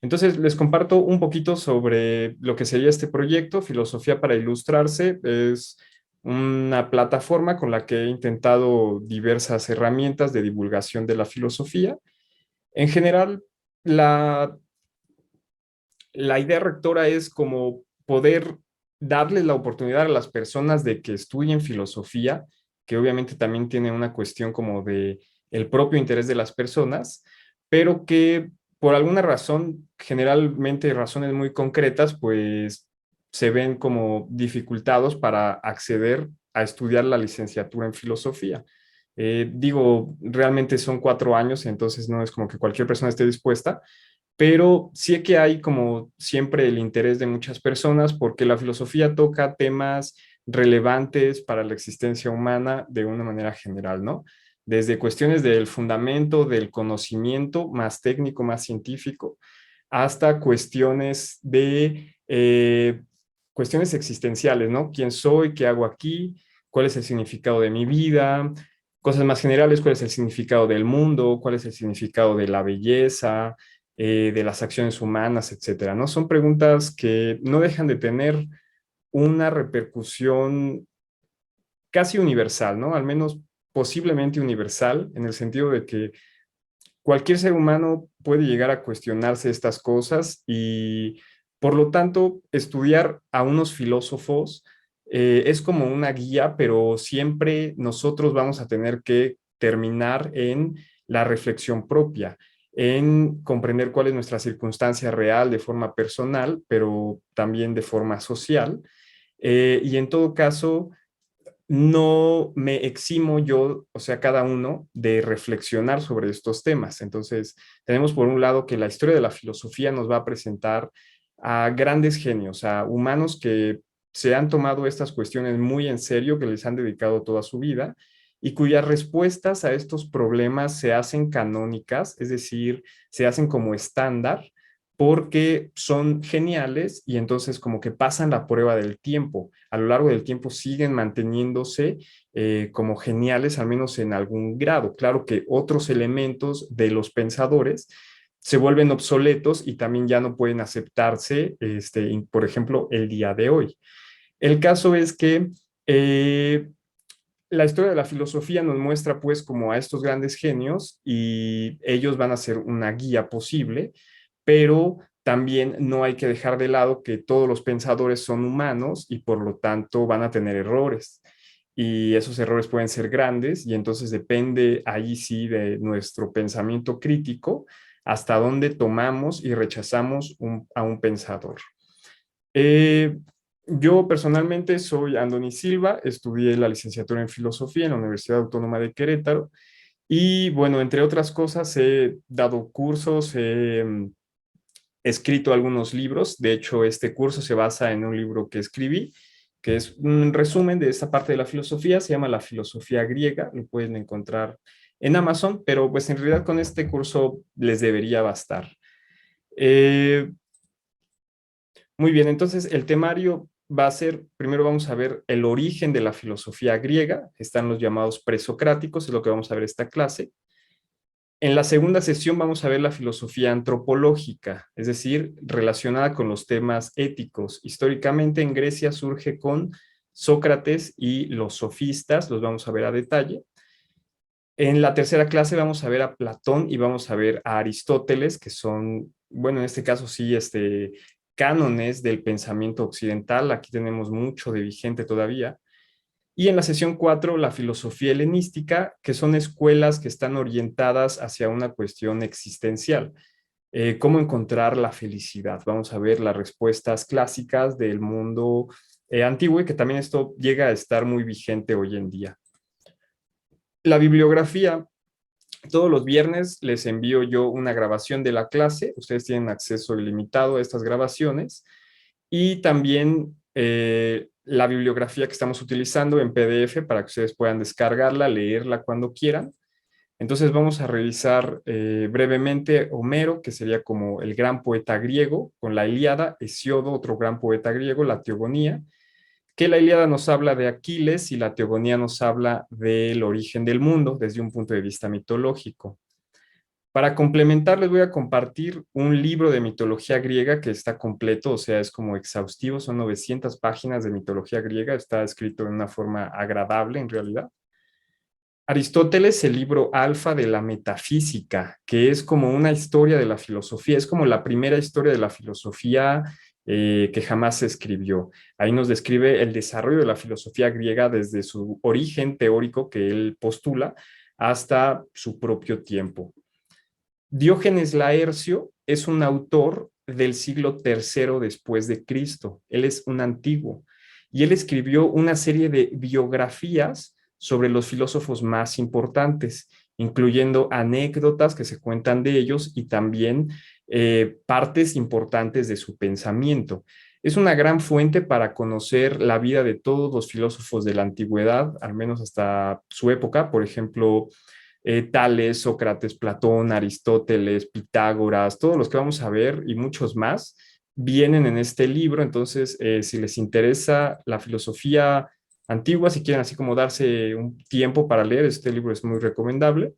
Entonces, les comparto un poquito sobre lo que sería este proyecto, Filosofía para Ilustrarse. Es una plataforma con la que he intentado diversas herramientas de divulgación de la filosofía. En general, la, la idea rectora es como poder darle la oportunidad a las personas de que estudien filosofía, que obviamente también tiene una cuestión como de el propio interés de las personas, pero que por alguna razón, generalmente razones muy concretas, pues se ven como dificultados para acceder a estudiar la licenciatura en filosofía. Digo, realmente son 4 años, entonces no es como que cualquier persona esté dispuesta, pero sí que hay como siempre el interés de muchas personas porque la filosofía toca temas relevantes para la existencia humana de una manera general, ¿no? Desde cuestiones del fundamento, del conocimiento más técnico, más científico, hasta cuestiones de cuestiones existenciales, ¿no? ¿Quién soy? ¿Qué hago aquí? ¿Cuál es el significado de mi vida? Cosas más generales, ¿cuál es el significado del mundo? ¿Cuál es el significado de la belleza? De las acciones humanas, etcétera, ¿no? Son preguntas que no dejan de tener una repercusión casi universal, ¿no? Al menos posiblemente universal, en el sentido de que cualquier ser humano puede llegar a cuestionarse estas cosas y, por lo tanto, estudiar a unos filósofos es como una guía, pero siempre nosotros vamos a tener que terminar en la reflexión propia, en comprender cuál es nuestra circunstancia real de forma personal, pero también de forma social. Y en todo caso, no me eximo yo, o sea, cada uno, de reflexionar sobre estos temas. Entonces, tenemos por un lado que la historia de la filosofía nos va a presentar a grandes genios, a humanos que se han tomado estas cuestiones muy en serio, que les han dedicado toda su vida y cuyas respuestas a estos problemas se hacen canónicas, es decir, se hacen como estándar porque son geniales y entonces como que pasan la prueba del tiempo. A lo largo del tiempo siguen manteniéndose como geniales, al menos en algún grado. Claro que otros elementos de los pensadores se vuelven obsoletos y también ya no pueden aceptarse, por ejemplo, el día de hoy. El caso es que la historia de la filosofía nos muestra pues como a estos grandes genios y ellos van a ser una guía posible, pero también no hay que dejar de lado que todos los pensadores son humanos y por lo tanto van a tener errores. Y esos errores pueden ser grandes y entonces depende ahí sí de nuestro pensamiento crítico hasta dónde tomamos y rechazamos a un pensador. Eh, yo personalmente soy Andoni Silva, estudié la licenciatura en filosofía en la Universidad Autónoma de Querétaro y bueno, entre otras cosas he dado cursos, he escrito algunos libros. De hecho, este curso se basa en un libro que escribí, que es un resumen de esta parte de la filosofía, se llama La filosofía griega, lo pueden encontrar en Amazon, pero pues en realidad con este curso les debería bastar. Eh, Muy bien, entonces el temario va a ser, primero vamos a ver el origen de la filosofía griega, están los llamados presocráticos, es lo que vamos a ver esta clase. En la segunda sesión vamos a ver la filosofía antropológica, es decir, relacionada con los temas éticos. Históricamente en Grecia surge con Sócrates y los sofistas, los vamos a ver a detalle. En la tercera clase vamos a ver a Platón y vamos a ver a Aristóteles, que son, bueno, en este caso sí, cánones del pensamiento occidental. Aquí tenemos mucho de vigente todavía. Y en la sesión 4 la filosofía helenística, que son escuelas que están orientadas hacia una cuestión existencial. ¿Cómo encontrar la felicidad? Vamos a ver las respuestas clásicas del mundo antiguo y que también esto llega a estar muy vigente hoy en día. La bibliografía, todos los viernes les envío yo una grabación de la clase. Ustedes tienen acceso ilimitado a estas grabaciones y también la bibliografía que estamos utilizando en PDF para que ustedes puedan descargarla, leerla cuando quieran. Entonces vamos a revisar brevemente Homero, que sería como el gran poeta griego, con la Ilíada, Hesiodo, otro gran poeta griego, la Teogonía, que la Ilíada nos habla de Aquiles y la Teogonía nos habla del origen del mundo desde un punto de vista mitológico. Para complementar, les voy a compartir un libro de mitología griega que está completo, o sea, es como exhaustivo, son 900 páginas de mitología griega, está escrito de una forma agradable en realidad. Aristóteles, el libro Alfa de la Metafísica, que es como una historia de la filosofía, es como la primera historia de la filosofía que jamás se escribió. Ahí nos describe el desarrollo de la filosofía griega desde su origen teórico que él postula hasta su propio tiempo. Diógenes Laercio es un autor del siglo III después de Cristo. Él es un antiguo y él escribió una serie de biografías sobre los filósofos más importantes, incluyendo anécdotas que se cuentan de ellos y también partes importantes de su pensamiento. Es una gran fuente para conocer la vida de todos los filósofos de la antigüedad, al menos hasta su época. Por ejemplo, Tales, Sócrates, Platón, Aristóteles, Pitágoras, todos los que vamos a ver y muchos más vienen en este libro. Entonces, si les interesa la filosofía antigua, si quieren así como darse un tiempo para leer, este libro es muy recomendable.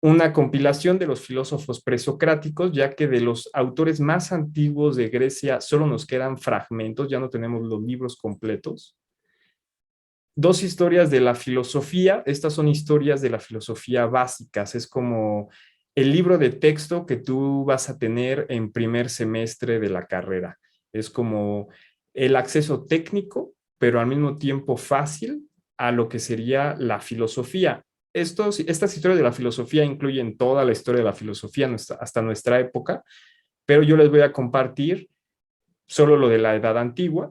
Una compilación de los filósofos presocráticos, ya que de los autores más antiguos de Grecia solo nos quedan fragmentos, ya no tenemos los libros completos. Dos historias de la filosofía. Estas son historias de la filosofía básicas. Es como el libro de texto que tú vas a tener en primer semestre de la carrera. Es como el acceso técnico, pero al mismo tiempo fácil a lo que sería la filosofía. Estas historias de la filosofía incluyen toda la historia de la filosofía hasta nuestra época, pero yo les voy a compartir solo lo de la edad antigua.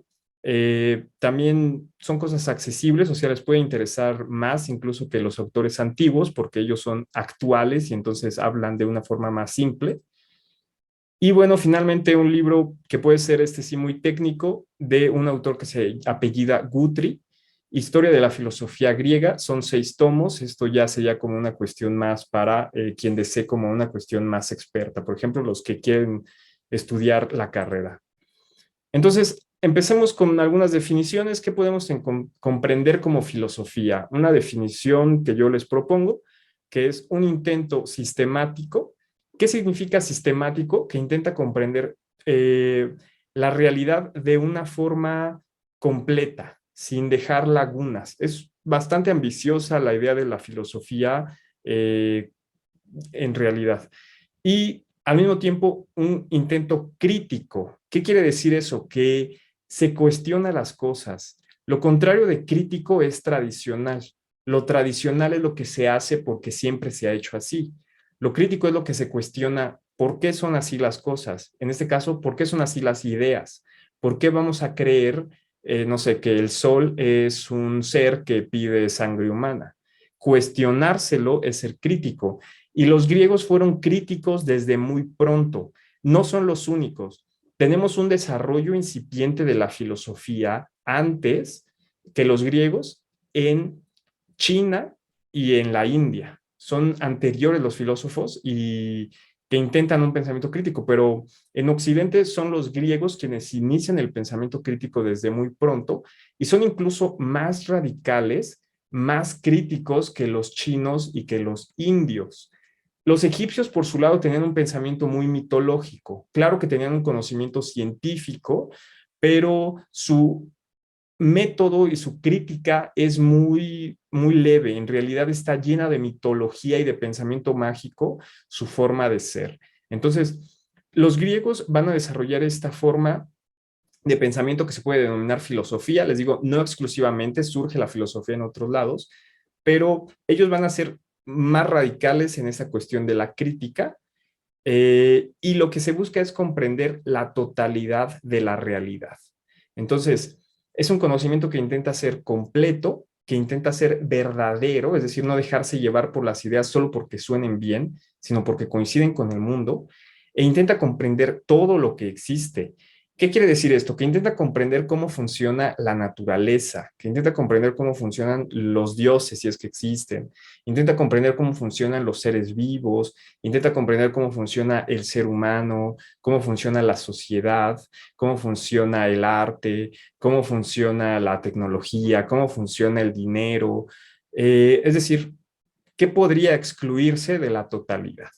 También son cosas accesibles, o sea, les puede interesar más incluso que los autores antiguos, porque ellos son actuales y entonces hablan de una forma más simple. Y bueno, finalmente un libro que puede ser este sí muy técnico, de un autor que se apellida Guthrie, Historia de la filosofía griega. Son 6 tomos. Esto ya sería como una cuestión más para quien desee como una cuestión más experta, por ejemplo, los que quieren estudiar la carrera. Entonces, empecemos con algunas definiciones que podemos comprender como filosofía. Una definición que yo les propongo, que es un intento sistemático. ¿Qué significa sistemático? Que intenta comprender la realidad de una forma completa, sin dejar lagunas. Es bastante ambiciosa la idea de la filosofía en realidad. Y al mismo tiempo un intento crítico. ¿Qué quiere decir eso? Que se cuestiona las cosas. Lo contrario de crítico es tradicional. Lo tradicional es lo que se hace porque siempre se ha hecho así. Lo crítico es lo que se cuestiona por qué son así las cosas. En este caso, por qué son así las ideas. ¿Por qué vamos a creer, no sé, que el sol es un ser que pide sangre humana? Cuestionárselo es ser crítico. Y los griegos fueron críticos desde muy pronto. No son los únicos. Tenemos un desarrollo incipiente de la filosofía antes que los griegos en China y en la India. Son anteriores los filósofos y que intentan un pensamiento crítico, pero en Occidente son los griegos quienes inician el pensamiento crítico desde muy pronto y son incluso más radicales, más críticos que los chinos y que los indios. Los egipcios, por su lado, tenían un pensamiento muy mitológico. Claro que tenían un conocimiento científico, pero su método y su crítica es muy, muy leve. En realidad está llena de mitología y de pensamiento mágico su forma de ser. Entonces, los griegos van a desarrollar esta forma de pensamiento que se puede denominar filosofía. Les digo, no exclusivamente, surge la filosofía en otros lados, pero ellos van a ser más radicales en esa cuestión de la crítica y lo que se busca es comprender la totalidad de la realidad. Entonces, es un conocimiento que intenta ser completo, que intenta ser verdadero, es decir, no dejarse llevar por las ideas solo porque suenen bien, sino porque coinciden con el mundo, e intenta comprender todo lo que existe. ¿Qué quiere decir esto? Que intenta comprender cómo funciona la naturaleza, que intenta comprender cómo funcionan los dioses, si es que existen, intenta comprender cómo funcionan los seres vivos, intenta comprender cómo funciona el ser humano, cómo funciona la sociedad, cómo funciona el arte, cómo funciona la tecnología, cómo funciona el dinero. Es decir, ¿qué podría excluirse de la totalidad?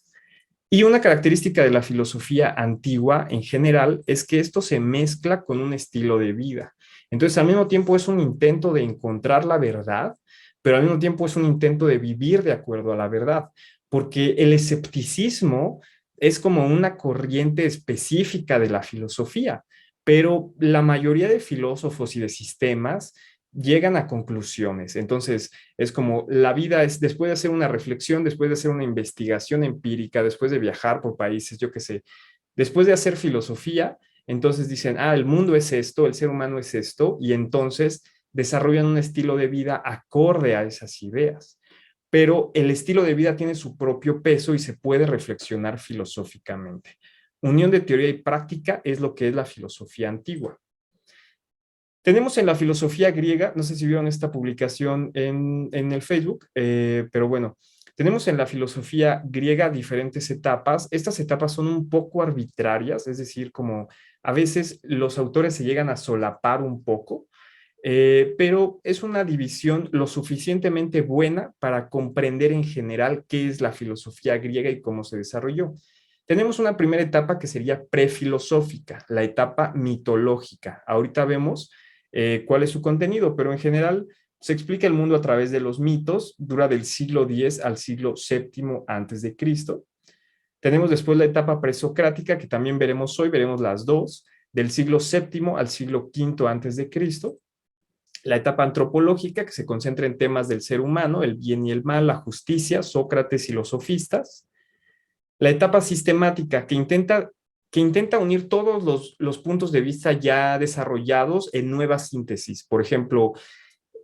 Y una característica de la filosofía antigua en general es que esto se mezcla con un estilo de vida. Entonces, al mismo tiempo es un intento de encontrar la verdad, pero al mismo tiempo es un intento de vivir de acuerdo a la verdad, porque el escepticismo es como una corriente específica de la filosofía, pero la mayoría de filósofos y de sistemas llegan a conclusiones. Entonces, es como la vida es después de hacer una reflexión, después de hacer una investigación empírica, después de viajar por países, yo qué sé, después de hacer filosofía, entonces dicen, ah, el mundo es esto, el ser humano es esto, y entonces desarrollan un estilo de vida acorde a esas ideas. Pero el estilo de vida tiene su propio peso y se puede reflexionar filosóficamente. Unión de teoría y práctica es lo que es la filosofía antigua. Tenemos en la filosofía griega, no sé si vieron esta publicación en el Facebook, pero bueno, tenemos en la filosofía griega diferentes etapas. Estas etapas son un poco arbitrarias, es decir, como a veces los autores se llegan a solapar un poco, pero es una división lo suficientemente buena para comprender en general qué es la filosofía griega y cómo se desarrolló. Tenemos una primera etapa que sería prefilosófica, la etapa mitológica. Ahorita vemos cuál es su contenido, pero en general se explica el mundo a través de los mitos, dura del siglo X al siglo VII antes de Cristo. Tenemos después la etapa presocrática, que también veremos hoy, veremos las dos, del siglo VII al siglo V antes de Cristo. La etapa antropológica, que se concentra en temas del ser humano, el bien y el mal, la justicia, Sócrates y los sofistas. La etapa sistemática, que intenta unir todos los puntos de vista ya desarrollados en nueva síntesis. Por ejemplo,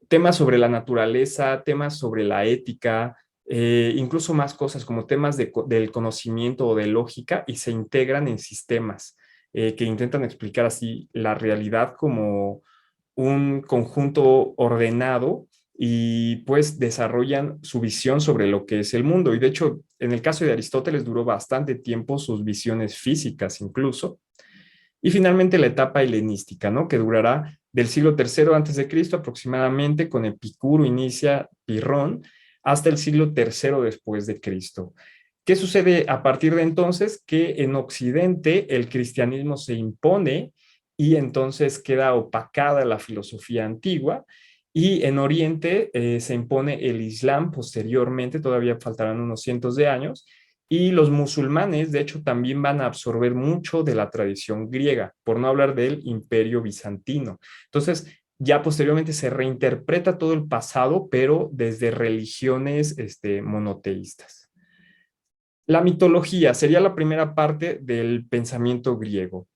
temas sobre la naturaleza, temas sobre la ética, incluso más cosas como temas del conocimiento o de lógica y se integran en sistemas que intentan explicar así la realidad como un conjunto ordenado y pues desarrollan su visión sobre lo que es el mundo. Y de hecho, en el caso de Aristóteles duró bastante tiempo sus visiones físicas incluso. Y finalmente la etapa helenística, ¿no? Que durará del siglo III antes de Cristo aproximadamente, con Epicuro inicia Pirrón, hasta el siglo III después de Cristo. ¿Qué sucede a partir de entonces? Que en Occidente el cristianismo se impone y entonces queda opacada la filosofía antigua y en Oriente se impone el Islam posteriormente, todavía faltarán unos cientos de años, y los musulmanes, de hecho, también van a absorber mucho de la tradición griega, por no hablar del imperio bizantino. Entonces, ya posteriormente se reinterpreta todo el pasado, pero desde religiones monoteístas. La mitología sería la primera parte del pensamiento griego.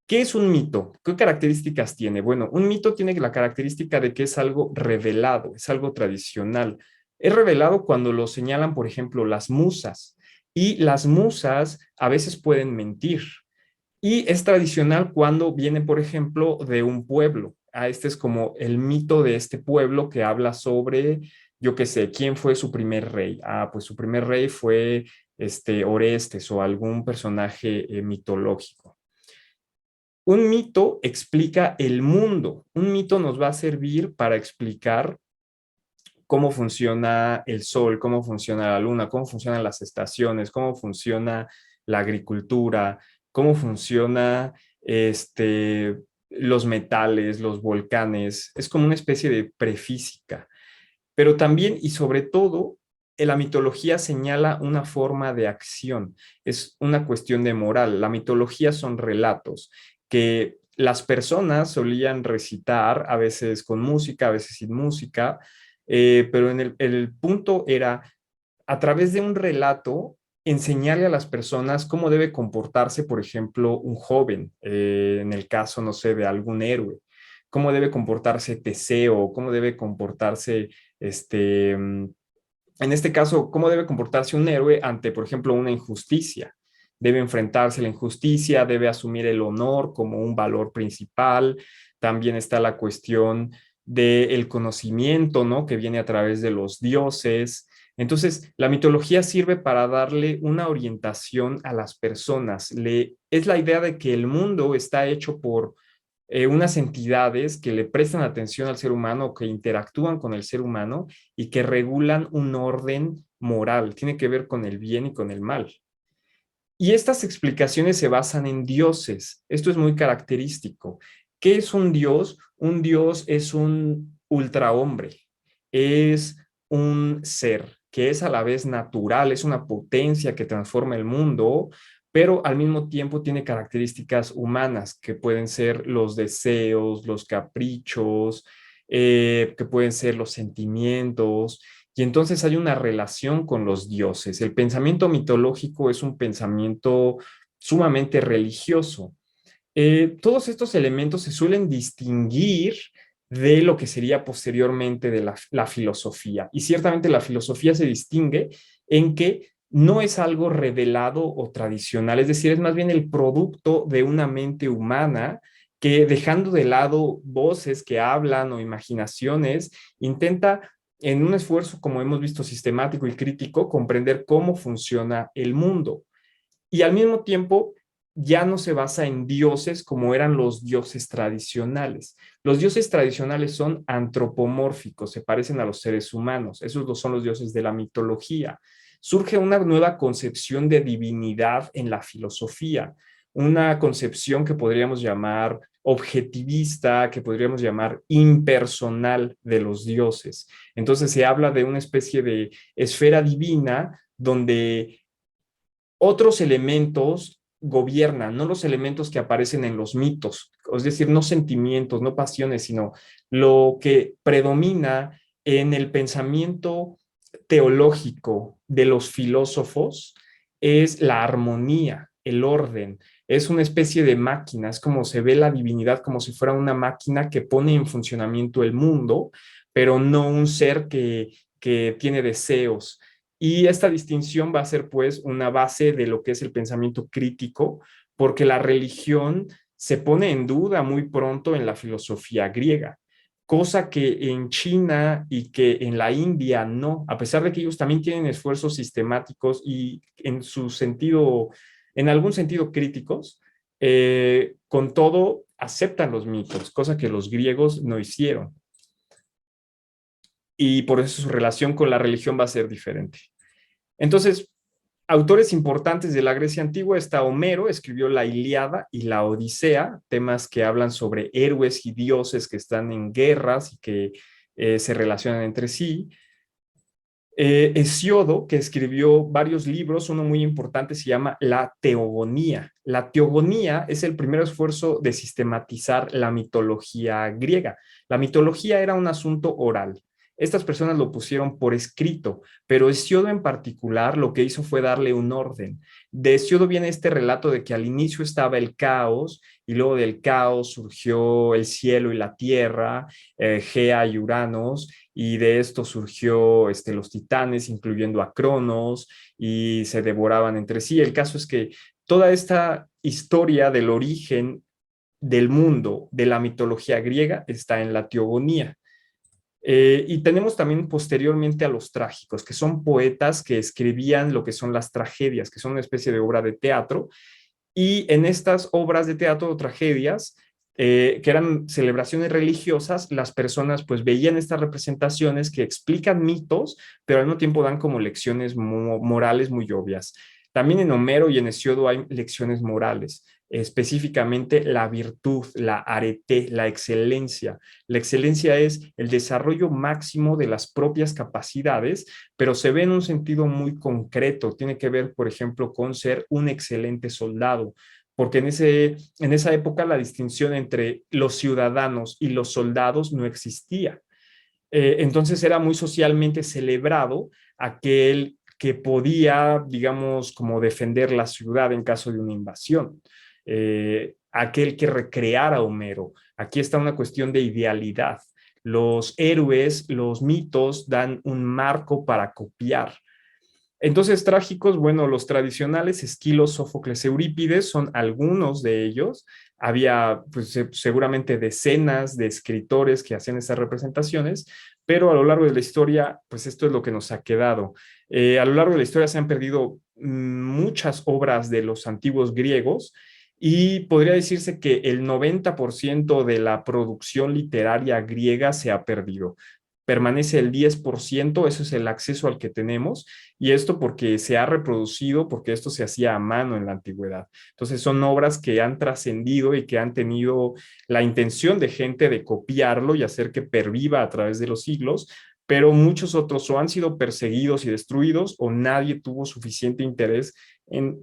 ¿Qué es un mito? ¿Qué características tiene? Bueno, un mito tiene la característica de que es algo revelado, es algo tradicional. Es revelado cuando lo señalan, por ejemplo, las musas. Y las musas a veces pueden mentir. Y es tradicional cuando viene, por ejemplo, de un pueblo. Ah, este es como el mito de este pueblo que habla sobre, yo qué sé, quién fue su primer rey. Ah, pues su primer rey fue Orestes o algún personaje mitológico. Un mito explica el mundo. Un mito nos va a servir para explicar cómo funciona el sol, cómo funciona la luna, cómo funcionan las estaciones, cómo funciona la agricultura, cómo funciona los metales, los volcanes. Es como una especie de prefísica. Pero también y sobre todo, la mitología señala una forma de acción, es una cuestión de moral. La mitología son relatos que las personas solían recitar, a veces con música, a veces sin música, pero el punto era, a través de un relato, enseñarle a las personas cómo debe comportarse, por ejemplo, un joven, en el caso, no sé, de algún héroe, cómo debe comportarse Teseo, cómo debe comportarse en este caso, cómo debe comportarse un héroe ante, por ejemplo, una injusticia. Debe enfrentarse a la injusticia, debe asumir el honor como un valor principal. También está la cuestión del conocimiento, ¿no? Que viene a través de los dioses. Entonces, la mitología sirve para darle una orientación a las personas. Es la idea de que el mundo está hecho por unas entidades que le prestan atención al ser humano, que interactúan con el ser humano y que regulan un orden moral. Tiene que ver con el bien y con el mal. Y estas explicaciones se basan en dioses. Esto es muy característico. ¿Qué es un dios? Un dios es un ultrahombre, es un ser que es a la vez natural, es una potencia que transforma el mundo, pero al mismo tiempo tiene características humanas que pueden ser los deseos, los caprichos, que pueden ser los sentimientos, y entonces hay una relación con los dioses. El pensamiento mitológico es un pensamiento sumamente religioso. Todos estos elementos se suelen distinguir de lo que sería posteriormente de la filosofía. Y ciertamente la filosofía se distingue en que no es algo revelado o tradicional, es decir, es más bien el producto de una mente humana que, dejando de lado voces que hablan o imaginaciones, intenta, en un esfuerzo, como hemos visto, sistemático y crítico, comprender cómo funciona el mundo. Y al mismo tiempo ya no se basa en dioses como eran los dioses tradicionales. Los dioses tradicionales son antropomórficos, se parecen a los seres humanos. Esos son los dioses de la mitología. Surge una nueva concepción de divinidad en la filosofía, una concepción que podríamos llamar objetivista, que podríamos llamar impersonal de los dioses. Entonces se habla de una especie de esfera divina donde otros elementos gobiernan, no los elementos que aparecen en los mitos, es decir, no sentimientos, no pasiones, sino lo que predomina en el pensamiento teológico de los filósofos es la armonía, el orden. Es una especie de máquina, es como se ve la divinidad como si fuera una máquina que pone en funcionamiento el mundo, pero no un ser que tiene deseos. Y esta distinción va a ser pues una base de lo que es el pensamiento crítico, porque la religión se pone en duda muy pronto en la filosofía griega, cosa que en China y que en la India no, a pesar de que ellos también tienen esfuerzos sistemáticos y en su sentido, en algún sentido críticos, con todo aceptan los mitos, cosa que los griegos no hicieron. Y por eso su relación con la religión va a ser diferente. Entonces, autores importantes de la Grecia antigua está Homero, escribió la Ilíada y la Odisea, temas que hablan sobre héroes y dioses que están en guerras y que se relacionan entre sí. Hesiodo, que escribió varios libros, uno muy importante se llama La Teogonía. La Teogonía es el primer esfuerzo de sistematizar la mitología griega. La mitología era un asunto oral. Estas personas lo pusieron por escrito, pero Hesiodo en particular lo que hizo fue darle un orden. De Hesiodo viene este relato de que al inicio estaba el caos y luego del caos surgió el cielo y la tierra, Gea y Uranos, y de esto surgió los titanes, incluyendo a Cronos, y se devoraban entre sí. El caso es que toda esta historia del origen del mundo, de la mitología griega, está en la Teogonía. Y tenemos también posteriormente a los trágicos, que son poetas que escribían lo que son las tragedias, que son una especie de obra de teatro, y en estas obras de teatro o tragedias, que eran celebraciones religiosas, las personas pues veían estas representaciones que explican mitos, pero al mismo tiempo dan como lecciones morales muy obvias. También en Homero y en Hesiodo hay lecciones morales, específicamente la virtud, la arete, la excelencia. La excelencia es el desarrollo máximo de las propias capacidades, pero se ve en un sentido muy concreto. Tiene que ver, por ejemplo, con ser un excelente soldado, porque en esa época la distinción entre los ciudadanos y los soldados no existía. Entonces era muy socialmente celebrado aquel que podía, digamos, como defender la ciudad en caso de una invasión, aquel que recreara a Homero. Aquí está una cuestión de idealidad. Los héroes, los mitos dan un marco para copiar. Entonces, trágicos, bueno, los tradicionales, Esquilo, Sófocles, Eurípides, son algunos de ellos. Había pues, seguramente decenas de escritores que hacían estas representaciones, pero a lo largo de la historia, pues esto es lo que nos ha quedado. A lo largo de la historia se han perdido muchas obras de los antiguos griegos y podría decirse que el 90% de la producción literaria griega se ha perdido. permanece el 10%, eso es el acceso al que tenemos, y esto porque se ha reproducido, porque esto se hacía a mano en la antigüedad. Entonces son obras que han trascendido y que han tenido la intención de gente de copiarlo y hacer que perviva a través de los siglos, pero muchos otros o han sido perseguidos y destruidos o nadie tuvo suficiente interés en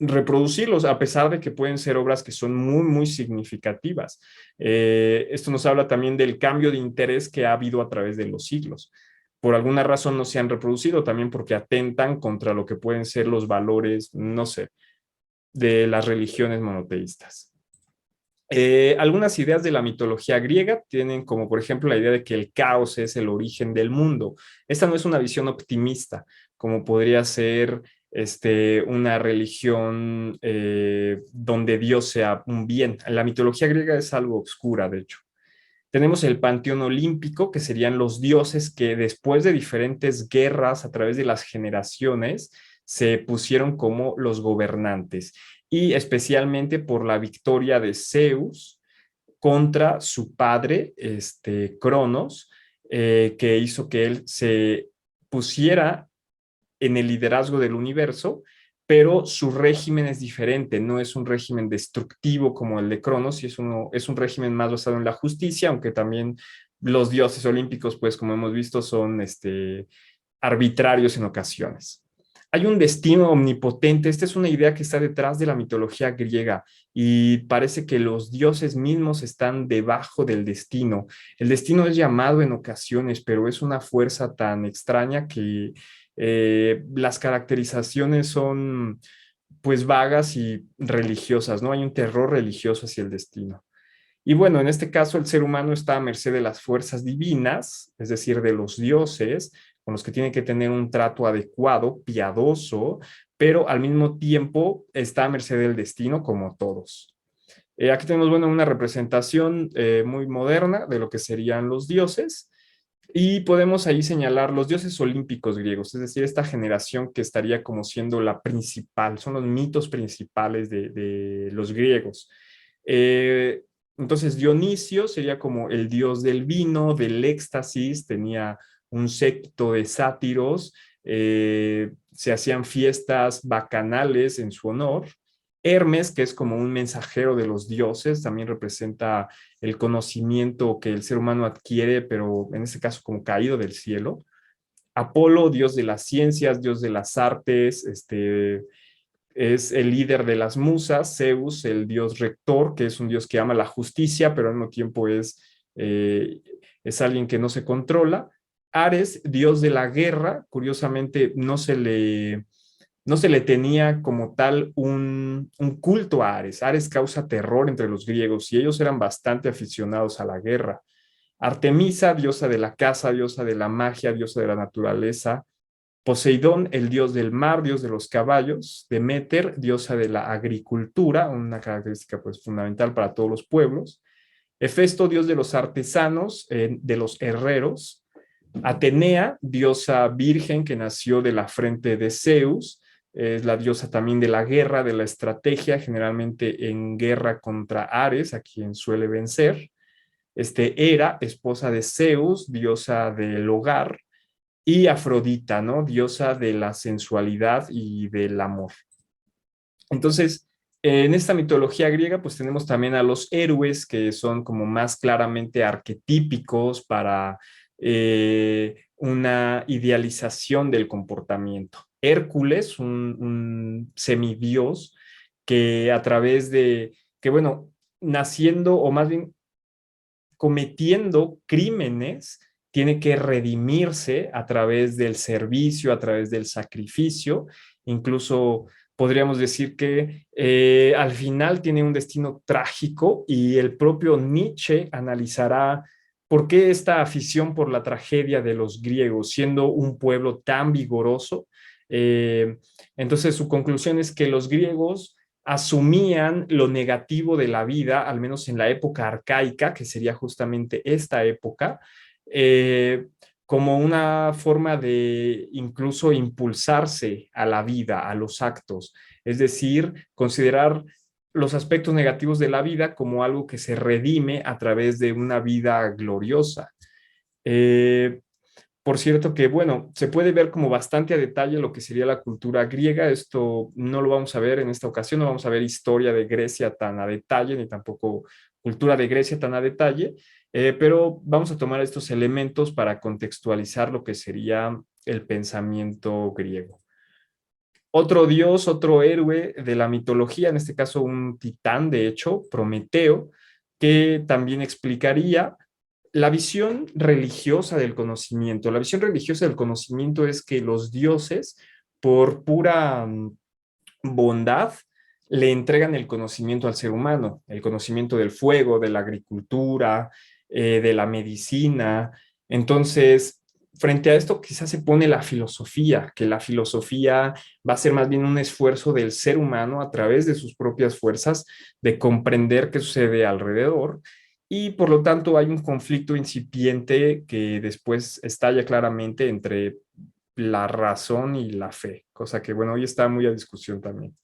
reproducirlos, a pesar de que pueden ser obras que son muy, muy significativas. Esto nos habla también del cambio de interés que ha habido a través de los siglos. Por alguna razón no se han reproducido, también porque atentan contra lo que pueden ser los valores, no sé, de las religiones monoteístas. Algunas ideas de la mitología griega tienen como por ejemplo la idea de que el caos es el origen del mundo. Esta no es una visión optimista, como podría ser una religión donde Dios sea un bien. La mitología griega es algo oscura, de hecho. Tenemos el panteón olímpico, que serían los dioses que después de diferentes guerras a través de las generaciones se pusieron como los gobernantes y especialmente por la victoria de Zeus contra su padre, Cronos, que hizo que él se pusiera en el liderazgo del universo, pero su régimen es diferente, no es un régimen destructivo como el de Cronos, y es un régimen más basado en la justicia, aunque también los dioses olímpicos, pues como hemos visto, son arbitrarios en ocasiones. Hay un destino omnipotente. Esta es una idea que está detrás de la mitología griega y parece que los dioses mismos están debajo del destino. El destino es llamado en ocasiones, pero es una fuerza tan extraña que las caracterizaciones son pues vagas y religiosas, ¿no? Hay un terror religioso hacia el destino. Y bueno, en este caso el ser humano está a merced de las fuerzas divinas, es decir, de los dioses, con los que tiene que tener un trato adecuado, piadoso, pero al mismo tiempo está a merced del destino como todos. Aquí tenemos, bueno, una representación muy moderna de lo que serían los dioses y podemos ahí señalar los dioses olímpicos griegos, es decir, esta generación que estaría como siendo la principal, son los mitos principales de los griegos. Eh, entonces Dionisio sería como el dios del vino, del éxtasis, tenía un séquito de sátiros, se hacían fiestas bacanales en su honor. Hermes, que es como un mensajero de los dioses, también representa el conocimiento que el ser humano adquiere, pero en este caso como caído del cielo. Apolo, dios de las ciencias, dios de las artes, es el líder de las musas. Zeus, el dios rector, que es un dios que ama la justicia, pero al mismo tiempo es alguien que no se controla. Ares, dios de la guerra, curiosamente no se le tenía como tal un culto a Ares. Ares causa terror entre los griegos y ellos eran bastante aficionados a la guerra. Artemisa, diosa de la caza, diosa de la magia, diosa de la naturaleza. Poseidón, el dios del mar, dios de los caballos. Deméter, diosa de la agricultura, una característica pues fundamental para todos los pueblos. Hefesto, dios de los artesanos, de los herreros. Atenea, diosa virgen que nació de la frente de Zeus, es la diosa también de la guerra, de la estrategia, generalmente en guerra contra Ares, a quien suele vencer. Hera, esposa de Zeus, diosa del hogar, y Afrodita, ¿no? Diosa de la sensualidad y del amor. Entonces, en esta mitología griega, pues tenemos también a los héroes que son como más claramente arquetípicos para una idealización del comportamiento. Hércules, un semidios que a través que bueno, naciendo o más bien cometiendo crímenes, tiene que redimirse a través del servicio, a través del sacrificio, incluso podríamos decir que al final tiene un destino trágico y el propio Nietzsche analizará por qué esta afición por la tragedia de los griegos, siendo un pueblo tan vigoroso. Eh, entonces su conclusión es que los griegos asumían lo negativo de la vida, al menos en la época arcaica, que sería justamente esta época, eh, como una forma de incluso impulsarse a la vida, a los actos, es decir, considerar los aspectos negativos de la vida como algo que se redime a través de una vida gloriosa. Eh, por cierto que, bueno, se puede ver como bastante a detalle lo que sería la cultura griega. Esto no lo vamos a ver en esta ocasión, no vamos a ver historia de Grecia tan a detalle, ni tampoco cultura de Grecia tan a detalle, pero vamos a tomar estos elementos para contextualizar lo que sería el pensamiento griego. Otro dios, otro héroe de la mitología, en este caso un titán, de hecho, Prometeo, que también explicaría la visión religiosa del conocimiento. La visión religiosa del conocimiento es que los dioses, por pura bondad, le entregan el conocimiento al ser humano, el conocimiento del fuego, de la agricultura, de la medicina. Entonces, frente a esto quizás se pone la filosofía, que la filosofía va a ser más bien un esfuerzo del ser humano a través de sus propias fuerzas de comprender qué sucede alrededor y por lo tanto hay un conflicto incipiente que después estalla claramente entre la razón y la fe, cosa que bueno, hoy está muy a discusión también.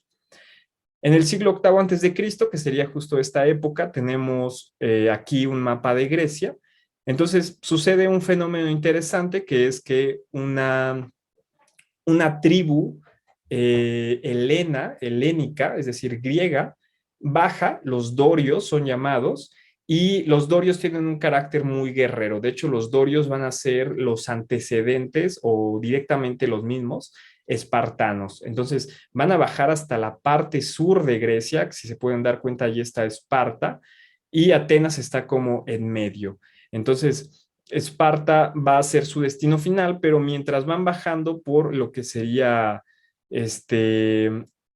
En el siglo octavo antes de Cristo, que sería justo esta época, tenemos aquí un mapa de Grecia. Entonces sucede un fenómeno interesante que es que una tribu helénica, es decir, griega, baja, los dorios son llamados, y los dorios tienen un carácter muy guerrero. De hecho, los dorios van a ser los antecedentes o directamente los mismos espartanos. Entonces, van a bajar hasta la parte sur de Grecia, que si se pueden dar cuenta, allí está Esparta, y Atenas está como en medio. Entonces, Esparta va a ser su destino final, pero mientras van bajando por lo que sería este,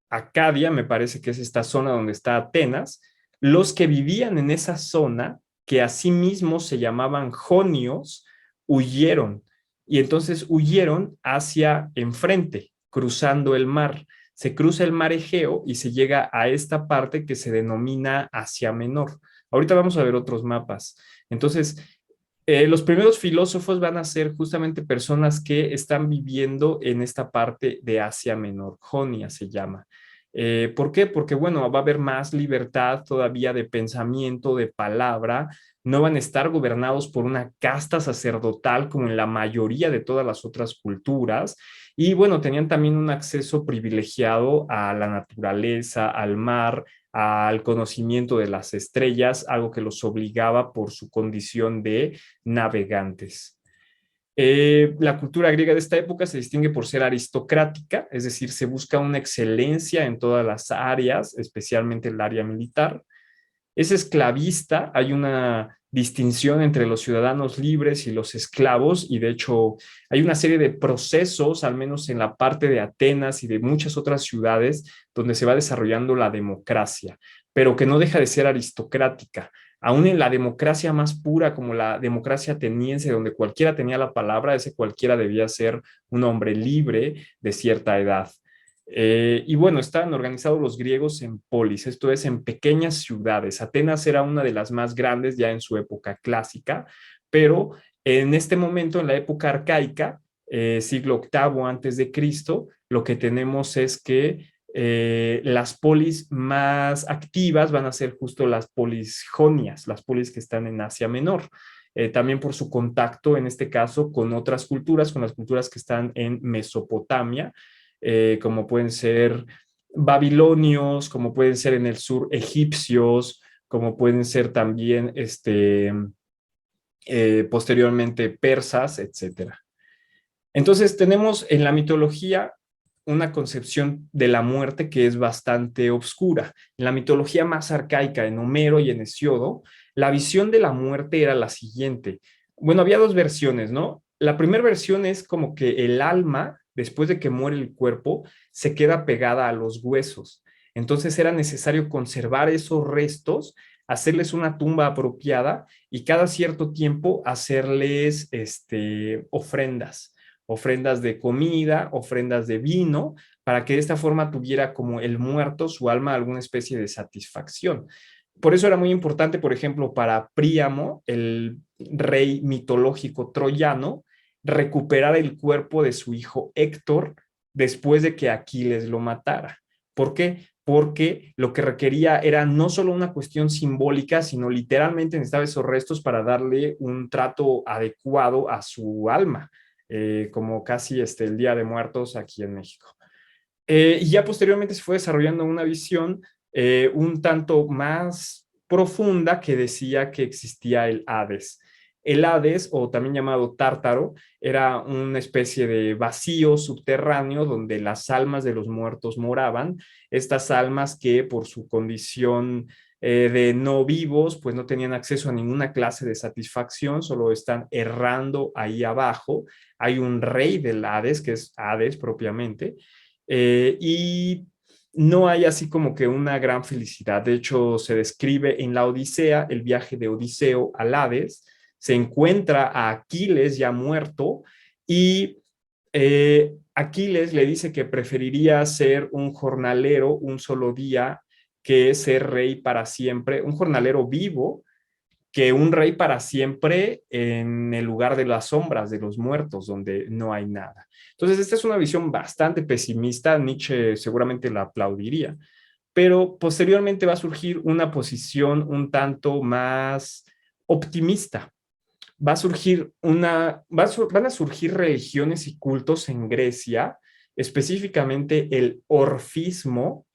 Acadia, me parece que es esta zona donde está Atenas, los que vivían en esa zona, que asimismo se llamaban jonios, huyeron. Y entonces huyeron hacia enfrente, cruzando el mar. Se cruza el mar Egeo y se llega a esta parte que se denomina Asia Menor. Ahorita vamos a ver otros mapas. Entonces, los primeros filósofos van a ser justamente personas que están viviendo en esta parte de Asia Menor, Jonia se llama. ¿Por qué? Porque, bueno, va a haber más libertad todavía de pensamiento, de palabra, no van a estar gobernados por una casta sacerdotal como en la mayoría de todas las otras culturas. Y bueno, tenían también un acceso privilegiado a la naturaleza, al mar, al conocimiento de las estrellas, algo que los obligaba por su condición de navegantes. La cultura griega de esta época se distingue por ser aristocrática, es decir, se busca una excelencia en todas las áreas, especialmente el área militar. Es esclavista, hay una distinción entre los ciudadanos libres y los esclavos, y de hecho hay una serie de procesos, al menos en la parte de Atenas y de muchas otras ciudades, donde se va desarrollando la democracia, pero que no deja de ser aristocrática. Aún en la democracia más pura, como la democracia ateniense, donde cualquiera tenía la palabra, ese cualquiera debía ser un hombre libre de cierta edad. Y bueno, estaban organizados los griegos en polis, esto es, en pequeñas ciudades. Atenas era una de las más grandes ya en su época clásica, pero en este momento, en la época arcaica, siglo octavo antes de Cristo, lo que tenemos es que las polis más activas van a ser justo las polis jonias, las polis que están en Asia Menor. También por su contacto, en este caso, con otras culturas, con las culturas que están en Mesopotamia, como pueden ser babilonios, como pueden ser en el sur egipcios, como pueden ser también posteriormente persas, etcétera. Entonces tenemos en la mitología una concepción de la muerte que es bastante obscura. En la mitología más arcaica, en Homero y en Hesiodo, la visión de la muerte era la siguiente. Bueno, había dos versiones, ¿no? La primera versión es como que el alma, después de que muere el cuerpo, se queda pegada a los huesos. Entonces era necesario conservar esos restos, hacerles una tumba apropiada y cada cierto tiempo hacerles ofrendas de comida, ofrendas de vino, para que de esta forma tuviera como el muerto, su alma, alguna especie de satisfacción. Por eso era muy importante, por ejemplo, para Príamo, el rey mitológico troyano, recuperar el cuerpo de su hijo Héctor después de que Aquiles lo matara. ¿Por qué? porque lo que requería era no solo una cuestión simbólica, sino literalmente necesitaba esos restos para darle un trato adecuado a su alma, como casi el Día de Muertos aquí en México. Y ya posteriormente se fue desarrollando una visión un tanto más profunda que decía que existía el Hades. El Hades, o también llamado Tártaro, era una especie de vacío subterráneo donde las almas de los muertos moraban. Estas almas que por su condición de no vivos, pues no tenían acceso a ninguna clase de satisfacción, solo están errando ahí abajo. Hay un rey del Hades, que es Hades propiamente, y no hay así como que una gran felicidad. De hecho, se describe en la Odisea, el viaje de Odiseo al Hades, se encuentra a Aquiles ya muerto y Aquiles le dice que preferiría ser un jornalero un solo día que ser rey para siempre, un jornalero vivo que un rey para siempre en el lugar de las sombras, de los muertos, donde no hay nada. Entonces, esta es una visión bastante pesimista. Nietzsche seguramente la aplaudiría, pero posteriormente va a surgir una posición un tanto más optimista. Va a surgir van a surgir religiones y cultos en Grecia, específicamente el orfismo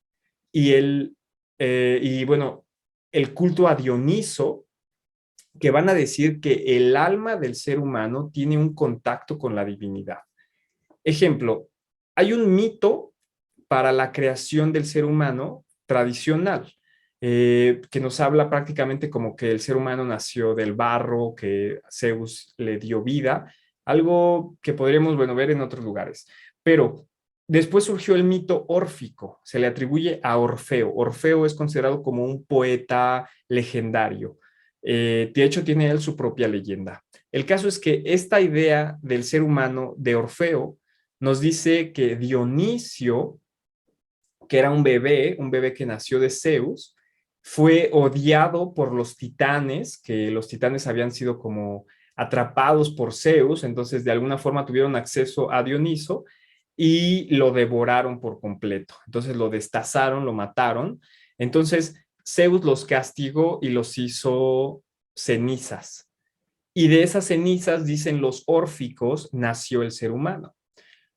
y bueno, el culto a Dioniso, que van a decir que el alma del ser humano tiene un contacto con la divinidad. Ejemplo, hay un mito para la creación del ser humano tradicional, que nos habla prácticamente como que el ser humano nació del barro, que Zeus le dio vida, algo que podríamos, bueno, ver en otros lugares. Pero después surgió el mito órfico, se le atribuye a Orfeo. Orfeo es considerado como un poeta legendario. De hecho, tiene él su propia leyenda. El caso es que esta idea del ser humano de Orfeo nos dice que Dionisio, que era un bebé que nació de Zeus, fue odiado por los titanes, que los titanes habían sido como atrapados por Zeus, entonces de alguna forma tuvieron acceso a Dioniso y lo devoraron por completo. Entonces lo destazaron, lo mataron. Entonces Zeus los castigó y los hizo cenizas. Y de esas cenizas, dicen los órficos, nació el ser humano.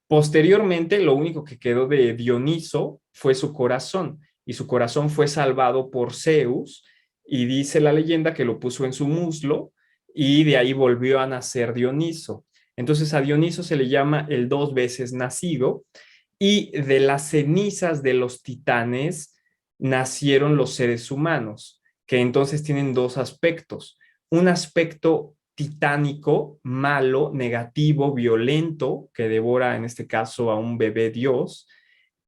Posteriormente, lo único que quedó de Dioniso fue su corazón, y su corazón fue salvado por Zeus, y dice la leyenda que lo puso en su muslo, y de ahí volvió a nacer Dioniso. Entonces a Dioniso se le llama el dos veces nacido, y de las cenizas de los titanes nacieron los seres humanos, que entonces tienen dos aspectos. Un aspecto titánico, malo, negativo, violento, que devora en este caso a un bebé dios,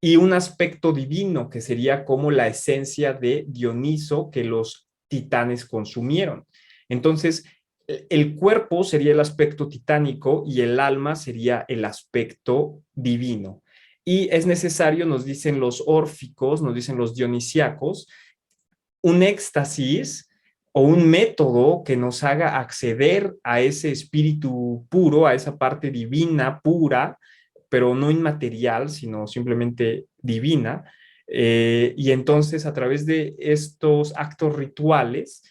y un aspecto divino, que sería como la esencia de Dioniso que los titanes consumieron. Entonces, el cuerpo sería el aspecto titánico y el alma sería el aspecto divino. Y es necesario, nos dicen los órficos, nos dicen los dionisiacos, un éxtasis o un método que nos haga acceder a ese espíritu puro, a esa parte divina, pura, pero no inmaterial, sino simplemente divina. Y entonces a través de estos actos rituales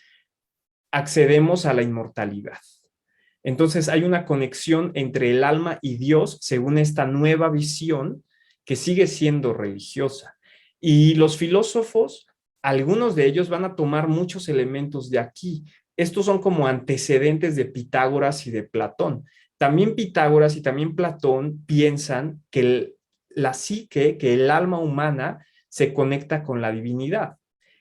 accedemos a la inmortalidad. Entonces hay una conexión entre el alma y Dios según esta nueva visión que sigue siendo religiosa. Y los filósofos, algunos de ellos van a tomar muchos elementos de aquí. Estos son como antecedentes de Pitágoras y de Platón. También Pitágoras y también Platón piensan que la psique, que el alma humana se conecta con la divinidad.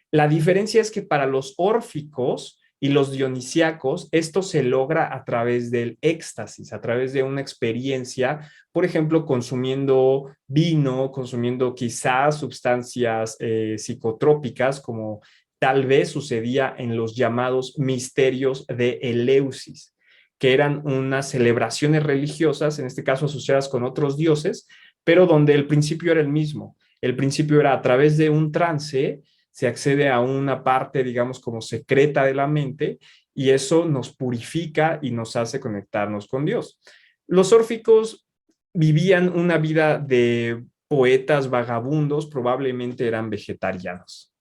La diferencia es que para los órficos y los dionisíacos, esto se logra a través del éxtasis, a través de una experiencia, por ejemplo, consumiendo vino, consumiendo quizás sustancias psicotrópicas, como tal vez sucedía en los llamados misterios de Eleusis, que eran unas celebraciones religiosas, en este caso asociadas con otros dioses, pero donde el principio era el mismo. El principio era a través de un trance, se accede a una parte, digamos, como secreta de la mente, y eso nos purifica y nos hace conectarnos con Dios. Los órficos vivían una vida de poetas vagabundos probablemente eran vegetarianos.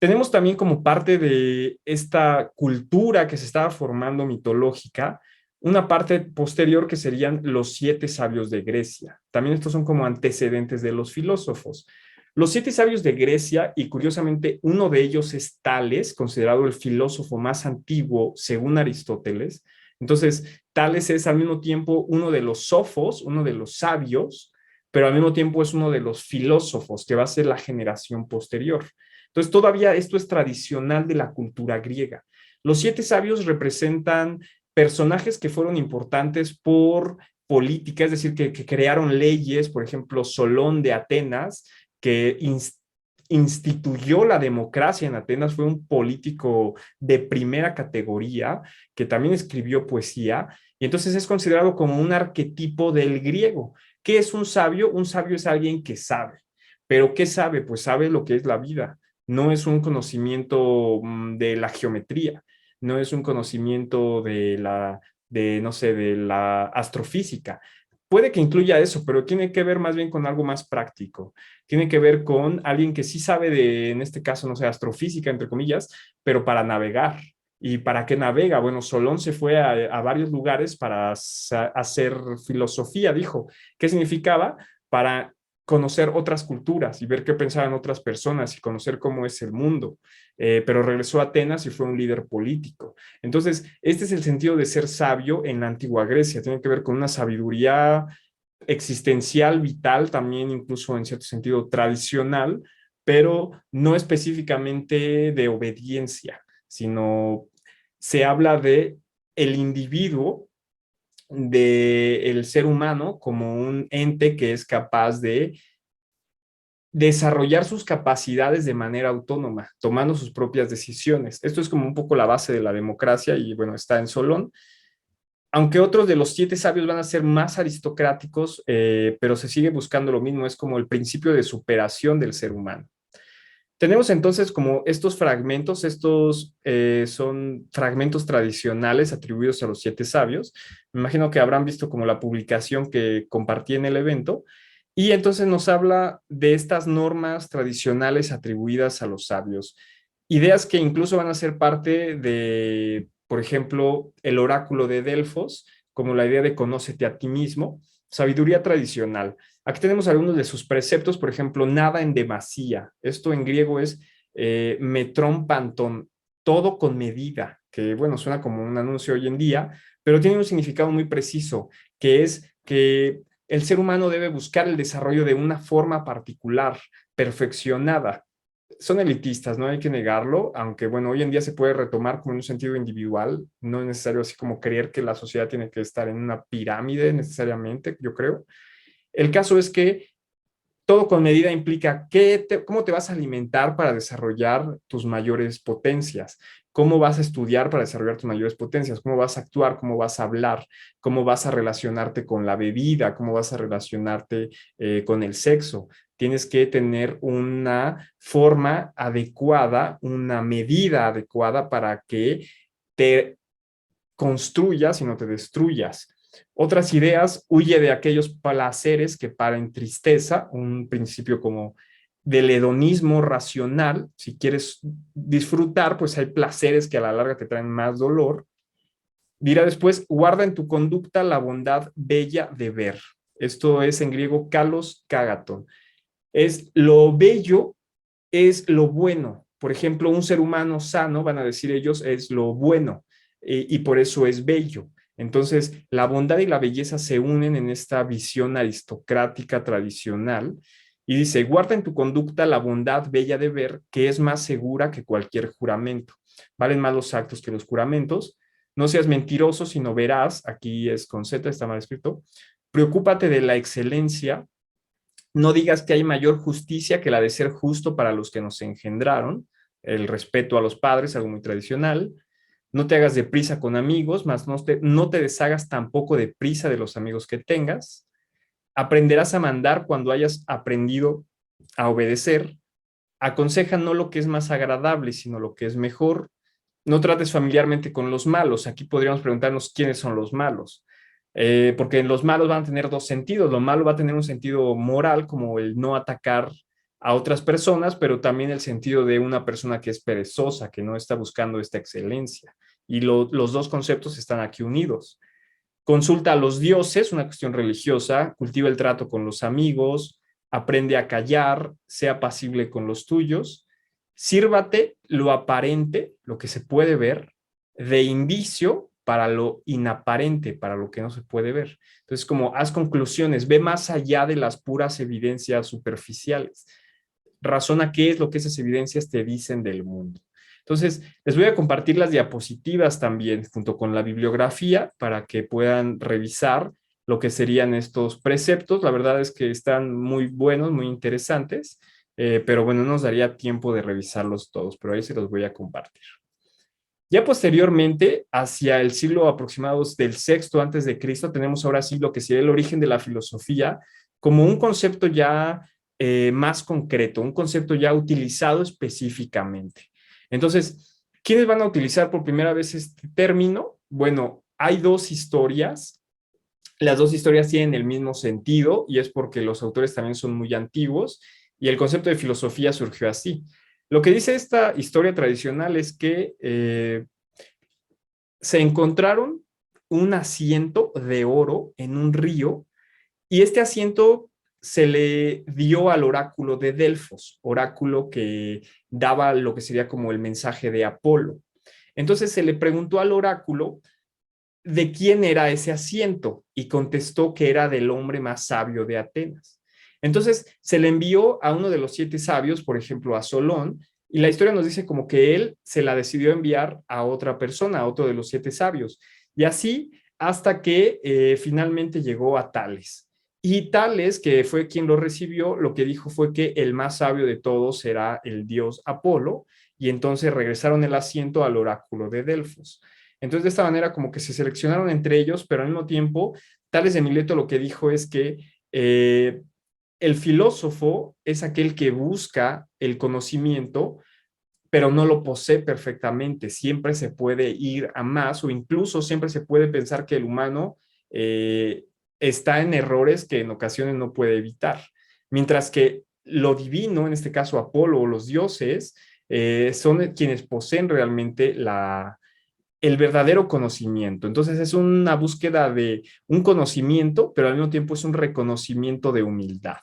Tenemos también como parte de esta cultura que se estaba formando mitológica, una parte posterior que serían los 7 sabios de Grecia. También estos son como antecedentes de los filósofos. Los 7 sabios de Grecia, y curiosamente uno de ellos es Tales, considerado el filósofo más antiguo según Aristóteles. Entonces, Tales es al mismo tiempo uno de los sofos, uno de los sabios, pero al mismo tiempo es uno de los filósofos, que va a ser la generación posterior. Entonces, todavía esto es tradicional de la cultura griega. Los 7 sabios representan personajes que fueron importantes por política, es decir, que crearon leyes, por ejemplo, Solón de Atenas, que instituyó la democracia en Atenas, fue un político de primera categoría, que también escribió poesía, y entonces es considerado como un arquetipo del griego. ¿Qué es un sabio? Un sabio es alguien que sabe. ¿Pero qué sabe? Pues sabe lo que es la vida. No es un conocimiento de la geometría, no es un conocimiento no sé, de la astrofísica. Puede que incluya eso, pero tiene que ver más bien con algo más práctico. Tiene que ver con alguien que sí sabe de, en este caso, no sé, astrofísica, entre comillas, pero para navegar. ¿Y para qué navega? Bueno, Solón se fue a varios lugares para hacer filosofía, dijo. ¿Qué significaba? Para conocer otras culturas y ver qué pensaban otras personas y conocer cómo es el mundo. Pero regresó a Atenas y fue un líder político. Entonces, este es el sentido de ser sabio en la antigua Grecia. Tiene que ver con una sabiduría existencial, vital, también incluso en cierto sentido tradicional, pero no específicamente de obediencia, sino se habla de el individuo, del ser humano como un ente que es capaz de desarrollar sus capacidades de manera autónoma, tomando sus propias decisiones. Esto es como un poco la base de la democracia y bueno, está en Solón. Aunque otros de los 7 sabios van a ser más aristocráticos, pero se sigue buscando lo mismo, es como el principio de superación del ser humano. Tenemos entonces como estos fragmentos, estos son fragmentos tradicionales atribuidos a los 7 sabios. Me imagino que habrán visto como la publicación que compartí en el evento. Y entonces nos habla de estas normas tradicionales atribuidas a los sabios. Ideas que incluso van a ser parte de, por ejemplo, el oráculo de Delfos, como la idea de conócete a ti mismo, sabiduría tradicional. Aquí tenemos algunos de sus preceptos, por ejemplo, nada en demasía. Esto en griego es metrón pantón, todo con medida, que bueno, suena como un anuncio hoy en día, pero tiene un significado muy preciso, que es que el ser humano debe buscar el desarrollo de una forma particular, perfeccionada. Son elitistas, no hay que negarlo, aunque bueno, hoy en día se puede retomar como en un sentido individual, no es necesario así como creer que la sociedad tiene que estar en una pirámide necesariamente, yo creo. El caso es que todo con medida implica cómo te vas a alimentar para desarrollar tus mayores potencias, cómo vas a estudiar para desarrollar tus mayores potencias, cómo vas a actuar, cómo vas a hablar, cómo vas a relacionarte con la bebida, cómo vas a relacionarte con el sexo. Tienes que tener una forma adecuada, una medida adecuada para que te construyas y no te destruyas. Otras ideas, huye de aquellos placeres que paren tristeza, un principio como del hedonismo racional. Si quieres disfrutar, pues hay placeres que a la larga te traen más dolor. Dirá después, guarda en tu conducta la bondad bella de ver. Esto es en griego kalos kagaton. Es lo bello, es lo bueno. Por ejemplo, un ser humano sano, van a decir ellos, es lo bueno y por eso es bello. Entonces, la bondad y la belleza se unen en esta visión aristocrática tradicional y dice, guarda en tu conducta la bondad bella de ver, que es más segura que cualquier juramento. Valen más los actos que los juramentos. No seas mentiroso, sino verás, aquí es con Z, está mal escrito. Preocúpate de la excelencia, no digas que hay mayor justicia que la de ser justo para los que nos engendraron, el respeto a los padres, algo muy tradicional. No te hagas deprisa con amigos, más no te deshagas tampoco de prisa de los amigos que tengas. Aprenderás a mandar cuando hayas aprendido a obedecer. Aconseja no lo que es más agradable, sino lo que es mejor. No trates familiarmente con los malos. Aquí podríamos preguntarnos quiénes son los malos. porque los malos van a tener dos sentidos. Lo malo va a tener un sentido moral, como el no atacar a otras personas, pero también el sentido de una persona que es perezosa, que no está buscando esta excelencia. Y los dos conceptos están aquí unidos. Consulta a los dioses, una cuestión religiosa, cultiva el trato con los amigos, aprende a callar, sea pasible con los tuyos, sírvate lo aparente, lo que se puede ver, de indicio para lo inaparente, para lo que no se puede ver. Entonces, como haz conclusiones, ve más allá de las puras evidencias superficiales. Razona qué es lo que esas evidencias te dicen del mundo. Entonces, les voy a compartir las diapositivas también junto con la bibliografía para que puedan revisar lo que serían estos preceptos. La verdad es que están muy buenos, muy interesantes, pero bueno, no nos daría tiempo de revisarlos todos, pero ahí se los voy a compartir. Ya posteriormente, hacia el siglo aproximado del sexto antes de Cristo, tenemos ahora sí lo que sería el origen de la filosofía como un concepto ya más concreto, un concepto ya utilizado específicamente. Entonces, ¿quiénes van a utilizar por primera vez este término? Bueno, hay dos historias. Las dos historias tienen el mismo sentido y es porque los autores también son muy antiguos y el concepto de filosofía surgió así. Lo que dice esta historia tradicional es que se encontraron un asiento de oro en un río y este asiento se le dio al oráculo de Delfos, oráculo que daba lo que sería como el mensaje de Apolo. Entonces se le preguntó al oráculo de quién era ese asiento y contestó que era del hombre más sabio de Atenas. Entonces se le envió a uno de los 7 sabios, por ejemplo a Solón, y la historia nos dice como que él se la decidió enviar a otra persona, a otro de los 7 sabios. Y así hasta que finalmente llegó a Tales. Y Tales, que fue quien lo recibió, lo que dijo fue que el más sabio de todos era el dios Apolo, y entonces regresaron el asiento al oráculo de Delfos. Entonces, de esta manera, como que se seleccionaron entre ellos, pero al mismo tiempo, Tales de Mileto lo que dijo es que el filósofo es aquel que busca el conocimiento, pero no lo posee perfectamente. Siempre se puede ir a más o incluso siempre se puede pensar que el humano está en errores que en ocasiones no puede evitar. Mientras que lo divino, en este caso Apolo o los dioses, son quienes poseen realmente el verdadero conocimiento. Entonces es una búsqueda de un conocimiento, pero al mismo tiempo es un reconocimiento de humildad.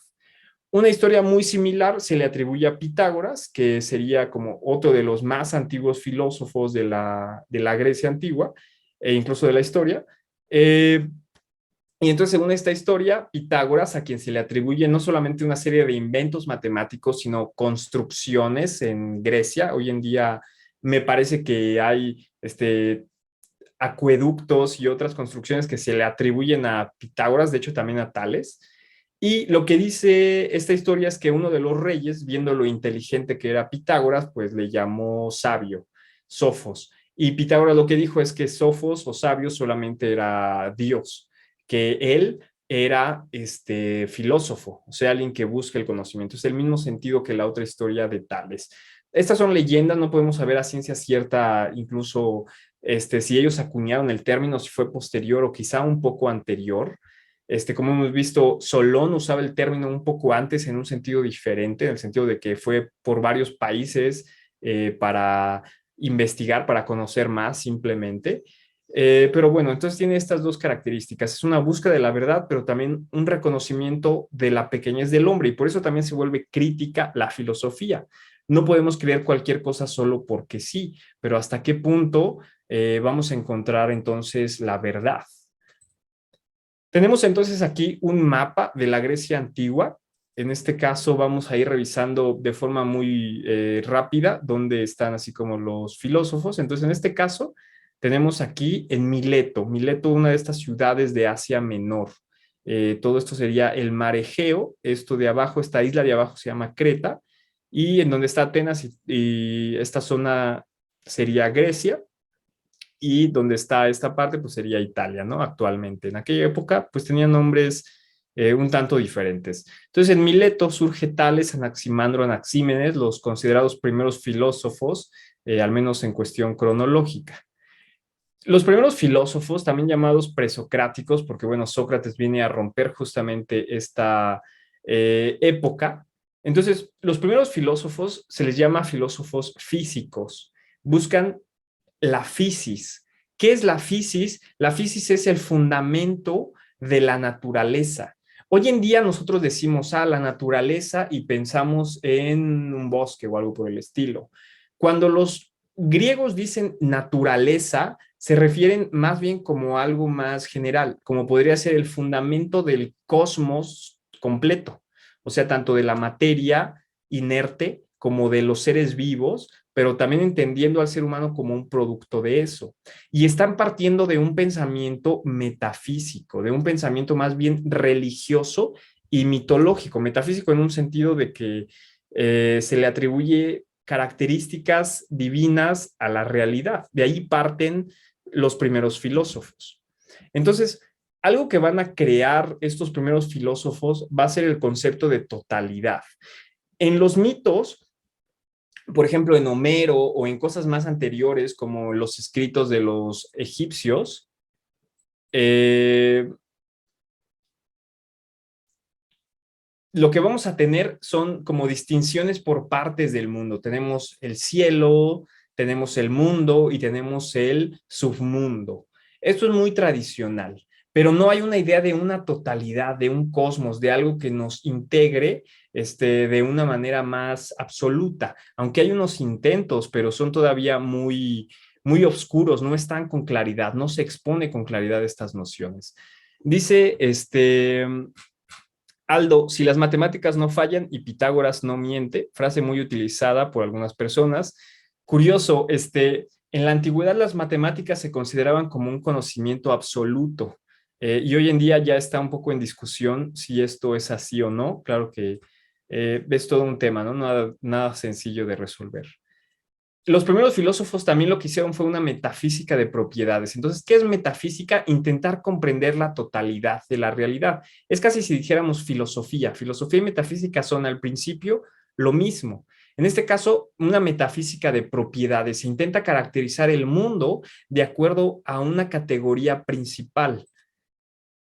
Una historia muy similar se le atribuye a Pitágoras, que sería como otro de los más antiguos filósofos de la Grecia antigua, e incluso de la historia. Y entonces, según esta historia, Pitágoras, a quien se le atribuye no solamente una serie de inventos matemáticos, sino construcciones en Grecia. Hoy en día me parece que hay acueductos y otras construcciones que se le atribuyen a Pitágoras, de hecho también a Tales. Y lo que dice esta historia es que uno de los reyes, viendo lo inteligente que era Pitágoras, pues le llamó sabio, Sofos. Y Pitágoras lo que dijo es que Sofos o sabio solamente era Dios, que él era filósofo, o sea, alguien que busca el conocimiento. Es el mismo sentido que la otra historia de Tales. Estas son leyendas, no podemos saber a ciencia cierta, incluso si ellos acuñaron el término, si fue posterior o quizá un poco anterior. Como hemos visto, Solón usaba el término un poco antes en un sentido diferente, en el sentido de que fue por varios países para investigar, para conocer más simplemente. Pero bueno, entonces tiene estas dos características. Es una búsqueda de la verdad, pero también un reconocimiento de la pequeñez del hombre y por eso también se vuelve crítica la filosofía. No podemos creer cualquier cosa solo porque sí, pero hasta qué punto vamos a encontrar entonces la verdad. Tenemos entonces aquí un mapa de la Grecia antigua. En este caso vamos a ir revisando de forma muy rápida dónde están así como los filósofos. Entonces en este caso tenemos aquí en Mileto. Mileto, una de estas ciudades de Asia Menor. Todo esto sería el mar Egeo. Esto de abajo, esta isla de abajo se llama Creta. Y en donde está Atenas y esta zona sería Grecia y donde está esta parte, pues sería Italia, ¿no? Actualmente. En aquella época, pues tenían nombres un tanto diferentes. Entonces, en Mileto surge Tales, Anaximandro, Anaxímenes, los considerados primeros filósofos, al menos en cuestión cronológica. Los primeros filósofos, también llamados presocráticos, porque bueno, Sócrates viene a romper justamente esta época. Entonces, los primeros filósofos se les llama filósofos físicos. Buscan la fisis. ¿Qué es la fisis? La fisis es el fundamento de la naturaleza. Hoy en día nosotros decimos, la naturaleza y pensamos en un bosque o algo por el estilo. Cuando los griegos dicen naturaleza, se refieren más bien como algo más general, como podría ser el fundamento del cosmos completo, o sea, tanto de la materia inerte como de los seres vivos, pero también entendiendo al ser humano como un producto de eso. Y están partiendo de un pensamiento metafísico, de un pensamiento más bien religioso y mitológico, metafísico en un sentido de que se le atribuye características divinas a la realidad. De ahí parten los primeros filósofos. Entonces, algo que van a crear estos primeros filósofos va a ser el concepto de totalidad. En los mitos, por ejemplo, en Homero o en cosas más anteriores, como los escritos de los egipcios, eh, lo que vamos a tener son como distinciones por partes del mundo. Tenemos el cielo, tenemos el mundo y tenemos el submundo. Esto es muy tradicional, pero no hay una idea de una totalidad, de un cosmos, de algo que nos integre de una manera más absoluta. Aunque hay unos intentos, pero son todavía muy oscuros, no están con claridad, no se expone con claridad estas nociones. Dice Aldo, si las matemáticas no fallan y Pitágoras no miente, frase muy utilizada por algunas personas. Curioso, en la antigüedad las matemáticas se consideraban como un conocimiento absoluto y hoy en día ya está un poco en discusión si esto es así o no. Claro que es todo un tema, ¿no? Nada sencillo de resolver. Los primeros filósofos también lo que hicieron fue una metafísica de propiedades. Entonces, ¿qué es metafísica? Intentar comprender la totalidad de la realidad. Es casi si dijéramos filosofía. Filosofía y metafísica son al principio lo mismo. En este caso, una metafísica de propiedades. Se intenta caracterizar el mundo de acuerdo a una categoría principal.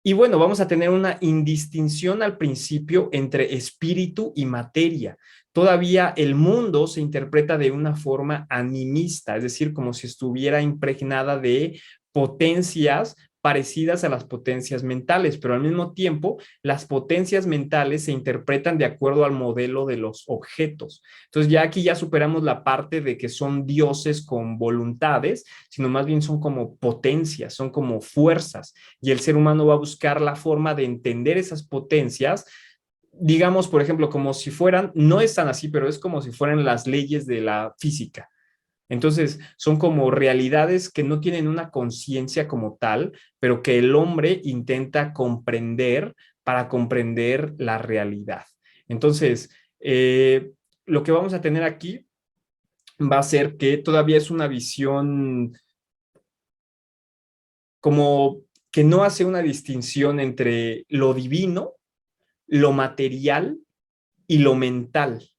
Y bueno, vamos a tener una indistinción al principio entre espíritu y materia. Todavía el mundo se interpreta de una forma animista, es decir, como si estuviera impregnada de potencias parecidas a las potencias mentales, pero al mismo tiempo las potencias mentales se interpretan de acuerdo al modelo de los objetos. Entonces ya aquí ya superamos la parte de que son dioses con voluntades, sino más bien son como potencias, son como fuerzas y el ser humano va a buscar la forma de entender esas potencias, digamos, por ejemplo, como si fueran, no es tan así, pero es como si fueran las leyes de la física. Entonces, son como realidades que no tienen una conciencia como tal, pero que el hombre intenta comprender para comprender la realidad. Entonces, lo que vamos a tener aquí va a ser que todavía es una visión como que no hace una distinción entre lo divino, lo material y lo mental,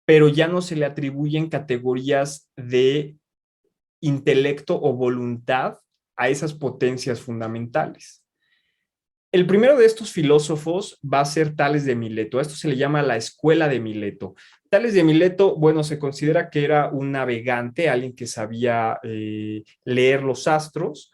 pero ya no se le atribuyen categorías de intelecto o voluntad a esas potencias fundamentales. El primero de estos filósofos va a ser Tales de Mileto. A esto se le llama la escuela de Mileto. Tales de Mileto, bueno, se considera que era un navegante, alguien que sabía leer los astros,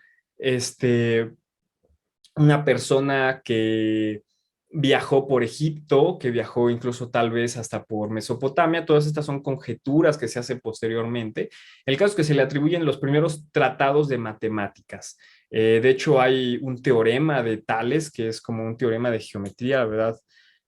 una persona que viajó por Egipto, que viajó incluso tal vez hasta por Mesopotamia. Todas estas son conjeturas que se hacen posteriormente. El caso es que se le atribuyen los primeros tratados de matemáticas. De hecho, hay un teorema de Tales, que es como un teorema de geometría, la verdad,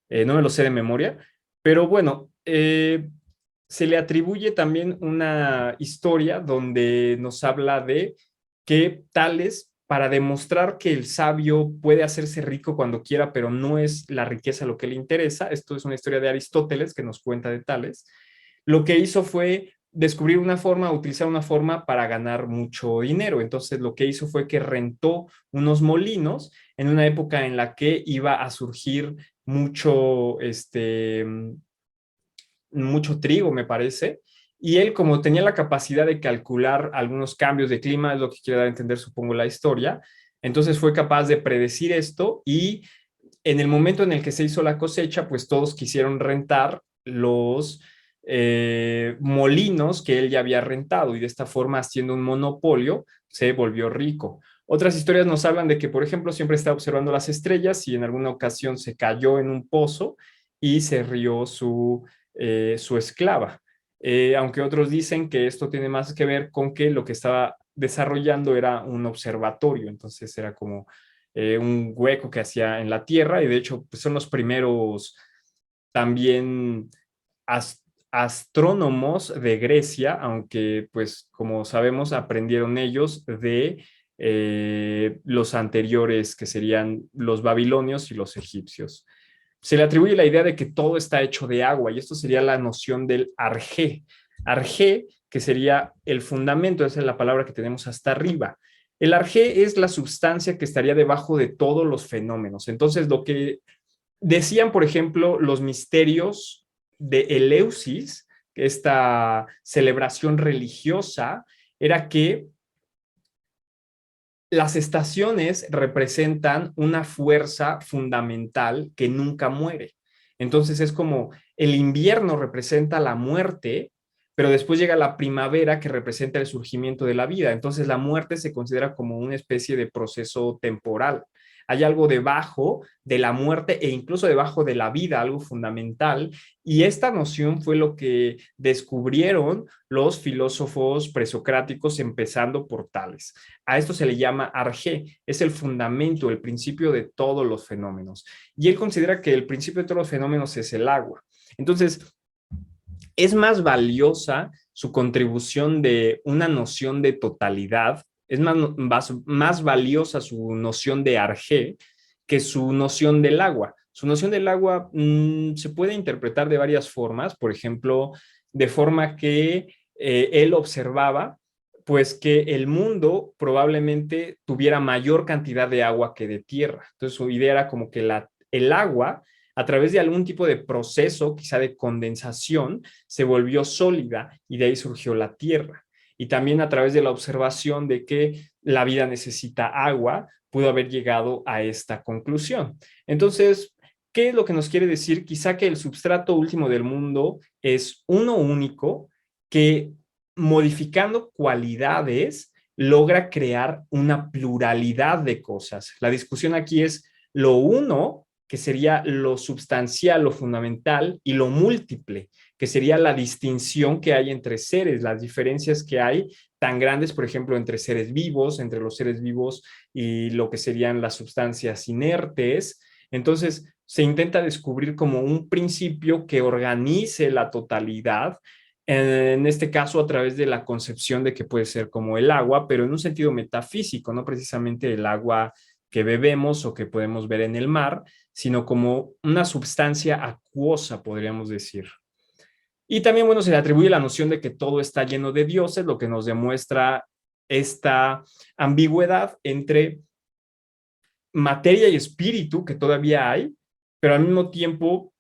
no me lo sé de memoria, pero bueno, se le atribuye también una historia donde nos habla de que Tales, para demostrar que el sabio puede hacerse rico cuando quiera, pero no es la riqueza lo que le interesa, esto es una historia de Aristóteles que nos cuenta de Tales, lo que hizo fue descubrir una forma, utilizar una forma para ganar mucho dinero. Entonces lo que hizo fue que rentó unos molinos en una época en la que iba a surgir mucho trigo, me parece, Y él, como tenía la capacidad de calcular algunos cambios de clima, es lo que quiere dar a entender, supongo, la historia, entonces fue capaz de predecir esto y en el momento en el que se hizo la cosecha, pues todos quisieron rentar los molinos que él ya había rentado y de esta forma, haciendo un monopolio, se volvió rico. Otras historias nos hablan de que, por ejemplo, siempre está observando las estrellas y en alguna ocasión se cayó en un pozo y se rió su esclava. Aunque otros dicen que esto tiene más que ver con que lo que estaba desarrollando era un observatorio, entonces era como un hueco que hacía en la tierra y de hecho pues, son los primeros también astrónomos de Grecia, aunque pues como sabemos aprendieron ellos de los anteriores que serían los babilonios y los egipcios. Se le atribuye la idea de que todo está hecho de agua y esto sería la noción del arjé. Arjé, que sería el fundamento, esa es la palabra que tenemos hasta arriba. El arjé es la sustancia que estaría debajo de todos los fenómenos. Entonces, lo que decían, por ejemplo, los misterios de Eleusis, esta celebración religiosa, era que las estaciones representan una fuerza fundamental que nunca muere. Entonces es como el invierno representa la muerte, pero después llega la primavera que representa el surgimiento de la vida. Entonces la muerte se considera como una especie de proceso temporal. Hay algo debajo de la muerte e incluso debajo de la vida, algo fundamental. Y esta noción fue lo que descubrieron los filósofos presocráticos, empezando por Tales. A esto se le llama arjé, es el fundamento, el principio de todos los fenómenos. Y él considera que el principio de todos los fenómenos es el agua. Entonces, es más valiosa su contribución de una noción de totalidad, es más valiosa su noción de arjé que su noción del agua. Su noción del agua se puede interpretar de varias formas, por ejemplo, de forma que él observaba pues que el mundo probablemente tuviera mayor cantidad de agua que de tierra. Entonces su idea era como que el agua, a través de algún tipo de proceso, quizá de condensación, se volvió sólida y de ahí surgió la tierra. Y también a través de la observación de que la vida necesita agua, pudo haber llegado a esta conclusión. Entonces, ¿qué es lo que nos quiere decir? Quizá que el substrato último del mundo es uno único que modificando cualidades logra crear una pluralidad de cosas. La discusión aquí es lo uno, que sería lo sustancial, lo fundamental, y lo múltiple, que sería la distinción que hay entre seres, las diferencias que hay tan grandes, por ejemplo, entre seres vivos, entre los seres vivos y lo que serían las sustancias inertes. Entonces, se intenta descubrir como un principio que organice la totalidad, en este caso a través de la concepción de que puede ser como el agua, pero en un sentido metafísico, no precisamente el agua que bebemos o que podemos ver en el mar, sino como una sustancia acuosa, podríamos decir. Y también, bueno, se le atribuye la noción de que todo está lleno de dioses, lo que nos demuestra esta ambigüedad entre materia y espíritu que todavía hay, pero al mismo tiempo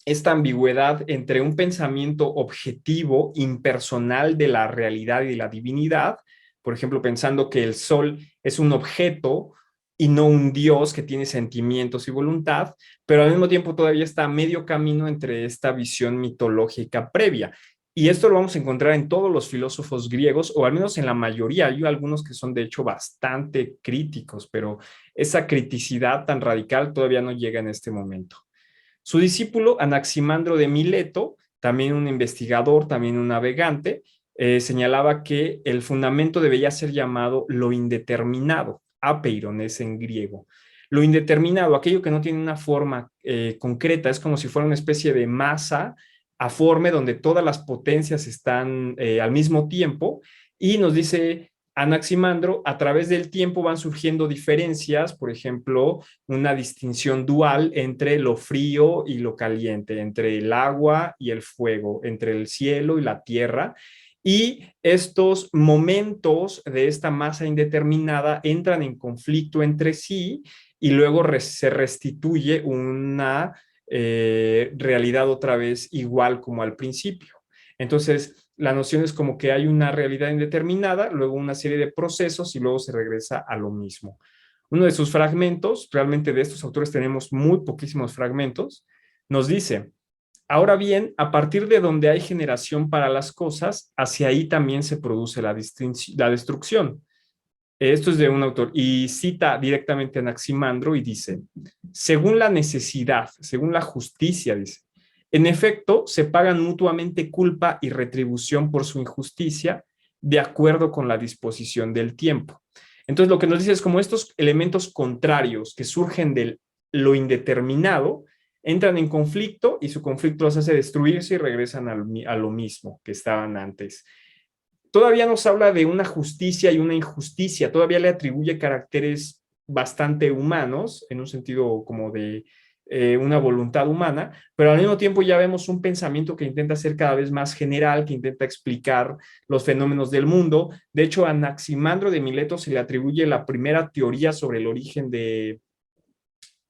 esta ambigüedad entre un pensamiento objetivo, impersonal de la realidad y de la divinidad, por ejemplo, pensando que el sol es un objeto y no un Dios que tiene sentimientos y voluntad, pero al mismo tiempo todavía está a medio camino entre esta visión mitológica previa. Y esto lo vamos a encontrar en todos los filósofos griegos, o al menos en la mayoría. Hay algunos que son de hecho bastante críticos, pero esa criticidad tan radical todavía no llega en este momento. Su discípulo, Anaximandro de Mileto, también un investigador, también un navegante, señalaba que el fundamento debía ser llamado lo indeterminado, apeiron es en griego. Lo indeterminado, aquello que no tiene una forma concreta, es como si fuera una especie de masa aforme donde todas las potencias están al mismo tiempo, y nos dice Anaximandro, a través del tiempo van surgiendo diferencias, por ejemplo, una distinción dual entre lo frío y lo caliente, entre el agua y el fuego, entre el cielo y la tierra. Y estos momentos de esta masa indeterminada entran en conflicto entre sí y luego se restituye una realidad otra vez igual como al principio. Entonces, la noción es como que hay una realidad indeterminada, luego una serie de procesos y luego se regresa a lo mismo. Uno de sus fragmentos, realmente de estos autores tenemos muy poquísimos fragmentos, nos dice: ahora bien, a partir de donde hay generación para las cosas, hacia ahí también se produce la destrucción. Esto es de un autor y cita directamente a Anaximandro y dice: según la necesidad, según la justicia, dice, en efecto, se pagan mutuamente culpa y retribución por su injusticia de acuerdo con la disposición del tiempo. Entonces, lo que nos dice es como estos elementos contrarios que surgen de lo indeterminado entran en conflicto y su conflicto los hace destruirse y regresan a lo mismo que estaban antes. Todavía nos habla de una justicia y una injusticia, todavía le atribuye caracteres bastante humanos, en un sentido como de una voluntad humana, pero al mismo tiempo ya vemos un pensamiento que intenta ser cada vez más general, que intenta explicar los fenómenos del mundo. De hecho, a Anaximandro de Mileto se le atribuye la primera teoría sobre el origen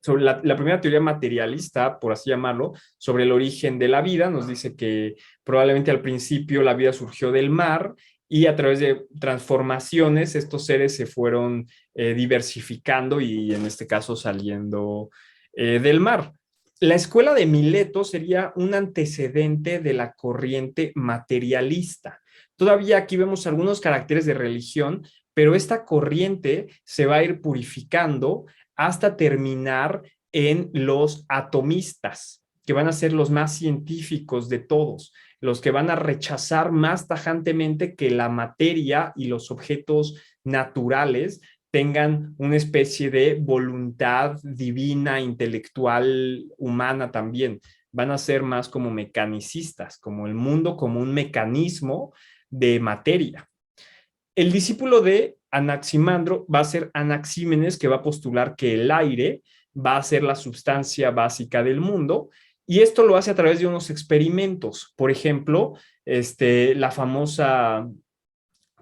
sobre la primera teoría materialista, por así llamarlo, sobre el origen de la vida. Nos dice que probablemente al principio la vida surgió del mar y a través de transformaciones estos seres se fueron diversificando y en este caso saliendo del mar. La escuela de Mileto sería un antecedente de la corriente materialista. Todavía aquí vemos algunos caracteres de religión, pero esta corriente se va a ir purificando hasta terminar en los atomistas, que van a ser los más científicos de todos, los que van a rechazar más tajantemente que la materia y los objetos naturales tengan una especie de voluntad divina, intelectual, humana también. Van a ser más como mecanicistas, como el mundo como un mecanismo de materia. El discípulo de Anaximandro va a ser Anaxímenes, que va a postular que el aire va a ser la sustancia básica del mundo, y esto lo hace a través de unos experimentos. Por ejemplo, la famosa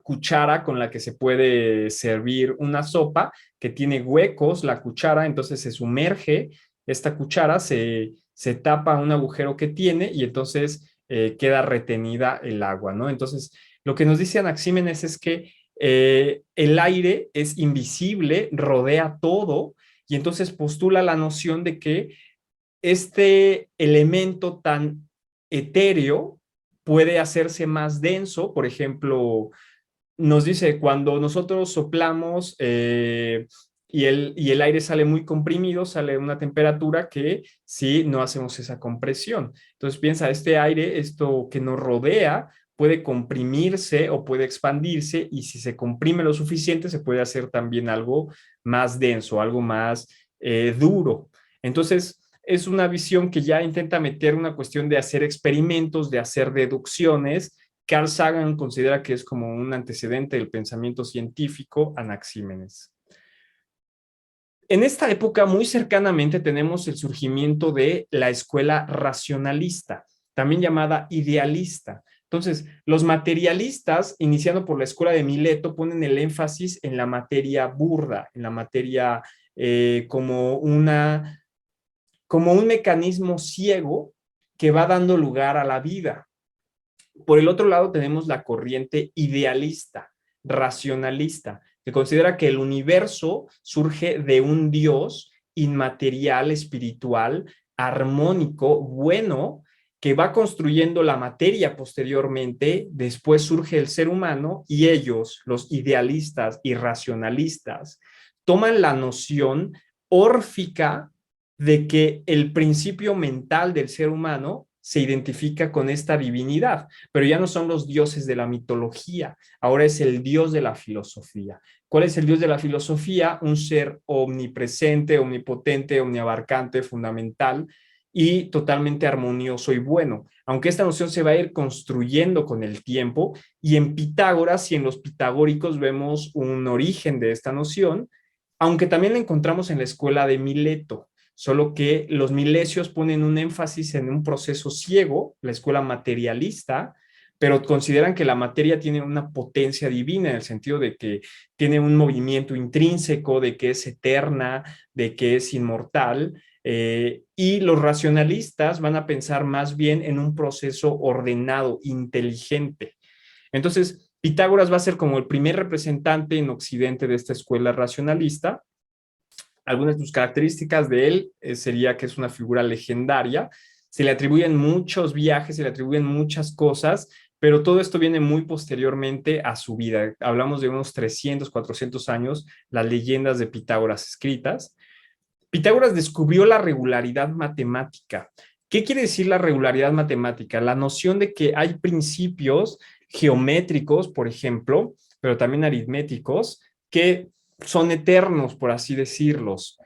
cuchara con la que se puede servir una sopa, que tiene huecos la cuchara, entonces se sumerge esta cuchara, se tapa un agujero que tiene y entonces queda retenida el agua, ¿no? Entonces, lo que nos dice Anaxímenes es que el aire es invisible, rodea todo, y entonces postula la noción de que este elemento tan etéreo puede hacerse más denso. Por ejemplo, nos dice, cuando nosotros soplamos y el aire sale muy comprimido, sale a una temperatura que si no hacemos esa compresión. Entonces piensa, este aire, esto que nos rodea, puede comprimirse o puede expandirse, y si se comprime lo suficiente, se puede hacer también algo más denso, algo más duro. Entonces, es una visión que ya intenta meter una cuestión de hacer experimentos, de hacer deducciones. Carl Sagan considera que es como un antecedente del pensamiento científico Anaxímenes. En esta época, muy cercanamente, tenemos el surgimiento de la escuela racionalista, también llamada idealista. Entonces, los materialistas, iniciando por la escuela de Mileto, ponen el énfasis en la materia burda, en la materia como un mecanismo ciego que va dando lugar a la vida. Por el otro lado tenemos la corriente idealista, racionalista, que considera que el universo surge de un Dios inmaterial, espiritual, armónico, bueno, que va construyendo la materia posteriormente. Después surge el ser humano y ellos, los idealistas y racionalistas, toman la noción órfica de que el principio mental del ser humano se identifica con esta divinidad, pero ya no son los dioses de la mitología, ahora es el dios de la filosofía. ¿Cuál es el dios de la filosofía? Un ser omnipresente, omnipotente, omniabarcante, fundamental y totalmente armonioso y bueno. Aunque esta noción se va a ir construyendo con el tiempo, y en Pitágoras y en los pitagóricos vemos un origen de esta noción, aunque también la encontramos en la escuela de Mileto, solo que los milesios ponen un énfasis en un proceso ciego, la escuela materialista, pero consideran que la materia tiene una potencia divina, en el sentido de que tiene un movimiento intrínseco, de que es eterna, de que es inmortal, y los racionalistas van a pensar más bien en un proceso ordenado, inteligente. Entonces, Pitágoras va a ser como el primer representante en Occidente de esta escuela racionalista. Algunas de sus características de él sería que es una figura legendaria. Se le atribuyen muchos viajes, se le atribuyen muchas cosas, pero todo esto viene muy posteriormente a su vida. Hablamos de unos 300, 400 años, las leyendas de Pitágoras escritas. Pitágoras descubrió la regularidad matemática. ¿Qué quiere decir la regularidad matemática? La noción de que hay principios geométricos, por ejemplo, pero también aritméticos, que son eternos, por así decirlos.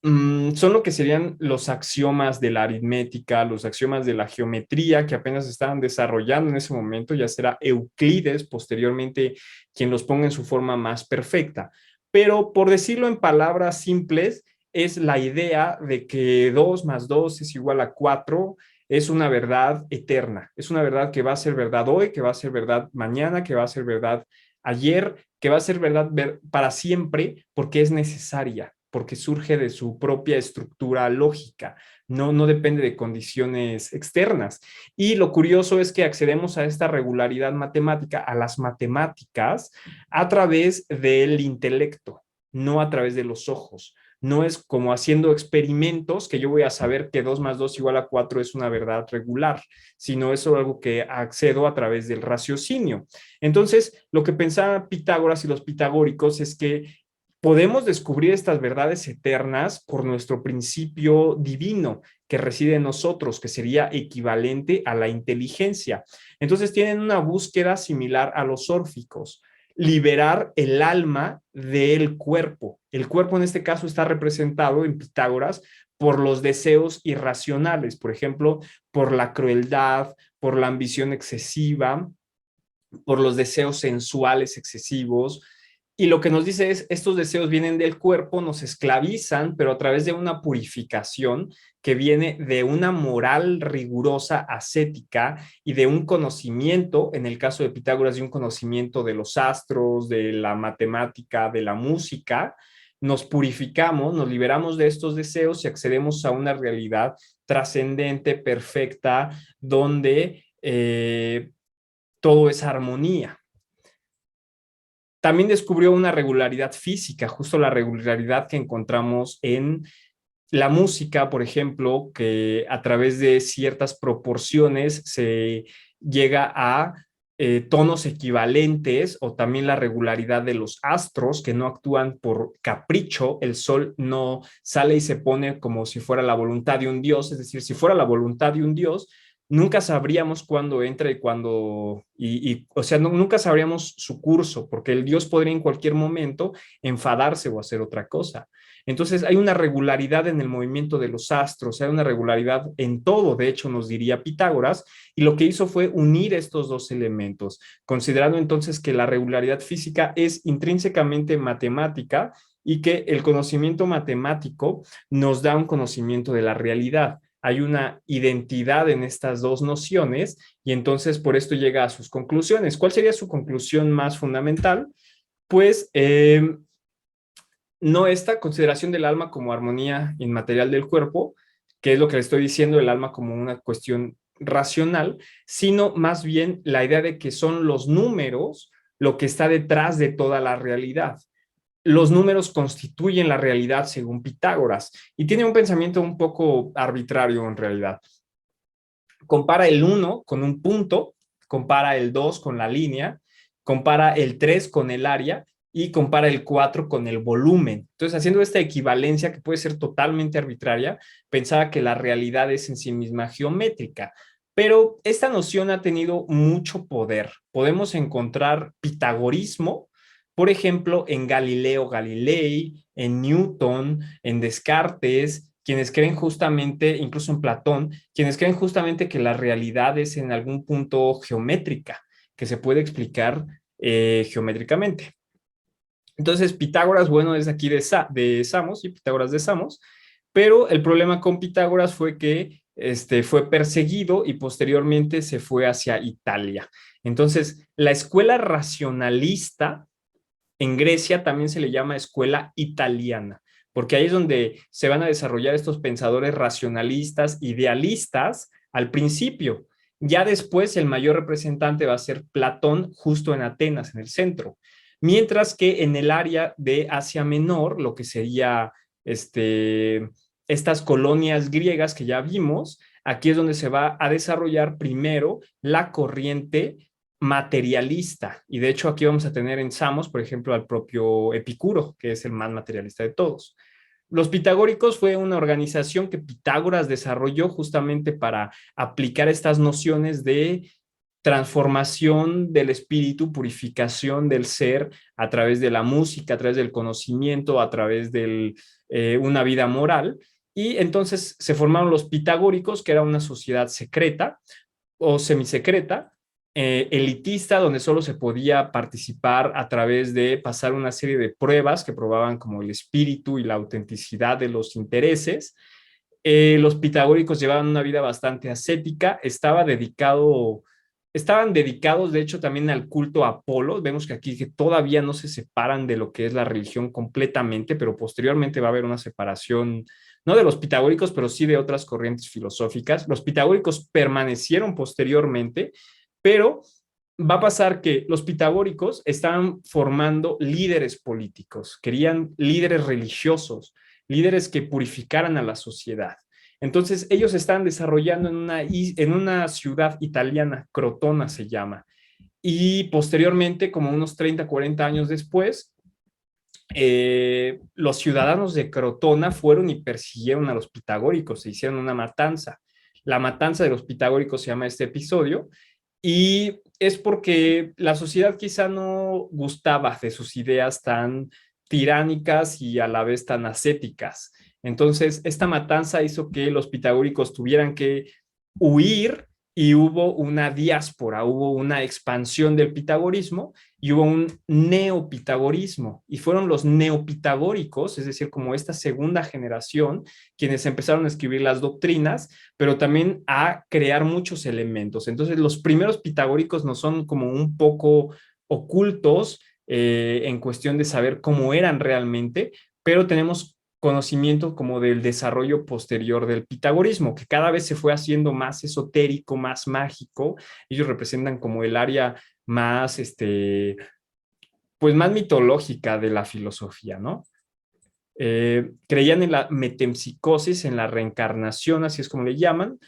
Son lo que serían los axiomas de la aritmética, los axiomas de la geometría que apenas estaban desarrollando en ese momento, ya será Euclides posteriormente quien los ponga en su forma más perfecta. Pero por decirlo en palabras simples, es la idea de que 2 más 2 es igual a 4, es una verdad eterna, es una verdad que va a ser verdad hoy, que va a ser verdad mañana, que va a ser verdad ayer, que va a ser verdad para siempre porque es necesaria, porque surge de su propia estructura lógica, no depende de condiciones externas. Y lo curioso es que accedemos a esta regularidad matemática, a las matemáticas, a través del intelecto, no a través de los ojos. No es como haciendo experimentos que yo voy a saber que 2 más 2 igual a 4 es una verdad regular, sino es algo que accedo a través del raciocinio. Entonces, lo que pensaban Pitágoras y los pitagóricos es que podemos descubrir estas verdades eternas por nuestro principio divino que reside en nosotros, que sería equivalente a la inteligencia. Entonces tienen una búsqueda similar a los órficos, liberar el alma del cuerpo. El cuerpo en este caso está representado en Pitágoras por los deseos irracionales, por ejemplo, por la crueldad, por la ambición excesiva, por los deseos sensuales excesivos. Y lo que nos dice es, estos deseos vienen del cuerpo, nos esclavizan, pero a través de una purificación que viene de una moral rigurosa, ascética, y de un conocimiento, en el caso de Pitágoras, de un conocimiento de los astros, de la matemática, de la música. Nos purificamos, nos liberamos de estos deseos y accedemos a una realidad trascendente, perfecta, donde todo es armonía. También descubrió una regularidad física, justo la regularidad que encontramos en la música, por ejemplo, que a través de ciertas proporciones se llega a tonos equivalentes, o también la regularidad de los astros que no actúan por capricho. El sol no sale y se pone como si fuera la voluntad de un dios, es decir, si fuera la voluntad de un dios, nunca sabríamos cuándo entra y cuándo, o sea, nunca sabríamos su curso, porque el dios podría en cualquier momento enfadarse o hacer otra cosa. Entonces hay una regularidad en el movimiento de los astros, hay una regularidad en todo, de hecho nos diría Pitágoras, y lo que hizo fue unir estos dos elementos, considerando entonces que la regularidad física es intrínsecamente matemática y que el conocimiento matemático nos da un conocimiento de la realidad. Hay una identidad en estas dos nociones y entonces por esto llega a sus conclusiones. ¿Cuál sería su conclusión más fundamental? Pues no esta consideración del alma como armonía inmaterial del cuerpo, que es lo que le estoy diciendo, el alma como una cuestión racional, sino más bien la idea de que son los números lo que está detrás de toda la realidad. Los números constituyen la realidad según Pitágoras, y tiene un pensamiento un poco arbitrario en realidad. Compara el 1 con un punto, compara el 2 con la línea, compara el 3 con el área y compara el 4 con el volumen. Entonces, haciendo esta equivalencia que puede ser totalmente arbitraria, pensaba que la realidad es en sí misma geométrica. Pero esta noción ha tenido mucho poder. Podemos encontrar pitagorismo, por ejemplo, en Galileo Galilei, en Newton, en Descartes, quienes creen justamente, incluso en Platón, quienes creen justamente que la realidad es en algún punto geométrica, que se puede explicar geométricamente. Entonces, Pitágoras, bueno, es aquí de Samos, y Pitágoras de Samos, pero el problema con Pitágoras fue que fue perseguido y posteriormente se fue hacia Italia. Entonces, la escuela racionalista en Grecia también se le llama escuela italiana, porque ahí es donde se van a desarrollar estos pensadores racionalistas, idealistas al principio. Ya después el mayor representante va a ser Platón, justo en Atenas, en el centro. Mientras que en el área de Asia Menor, lo que sería estas colonias griegas que ya vimos, aquí es donde se va a desarrollar primero la corriente materialista. Y de hecho aquí vamos a tener en Samos, por ejemplo, al propio Epicuro, que es el más materialista de todos. Los pitagóricos fue una organización que Pitágoras desarrolló justamente para aplicar estas nociones de transformación del espíritu, purificación del ser a través de la música, a través del conocimiento, a través de una vida moral. Y entonces se formaron los pitagóricos, que era una sociedad secreta o semisecreta, elitista, donde solo se podía participar a través de pasar una serie de pruebas que probaban como el espíritu y la autenticidad de los intereses. Los pitagóricos llevaban una vida bastante ascética, estaban dedicados de hecho también al culto a Apolo. Vemos que aquí que todavía no se separan de lo que es la religión completamente, pero posteriormente va a haber una separación, no de los pitagóricos, pero sí de otras corrientes filosóficas. Los pitagóricos permanecieron posteriormente, pero va a pasar que los pitagóricos estaban formando líderes políticos, querían líderes religiosos, líderes que purificaran a la sociedad. Entonces, ellos están desarrollando en una ciudad italiana, Crotona se llama, y posteriormente, como unos 30, 40 años después, los ciudadanos de Crotona fueron y persiguieron a los pitagóricos, se hicieron una matanza. La matanza de los pitagóricos se llama este episodio, y es porque la sociedad quizá no gustaba de sus ideas tan tiránicas y a la vez tan ascéticas. Entonces, esta matanza hizo que los pitagóricos tuvieran que huir y hubo una diáspora, hubo una expansión del pitagorismo y hubo un neopitagorismo. Y fueron los neopitagóricos, es decir, como esta segunda generación, quienes empezaron a escribir las doctrinas, pero también a crear muchos elementos. Entonces, los primeros pitagóricos no son como un poco ocultos en cuestión de saber cómo eran realmente, pero tenemos conocimiento como del desarrollo posterior del pitagorismo, que cada vez se fue haciendo más esotérico, más mágico. Ellos representan como el área más, pues más mitológica de la filosofía, ¿no? Creían en la metempsicosis, en la reencarnación, así es como le llaman,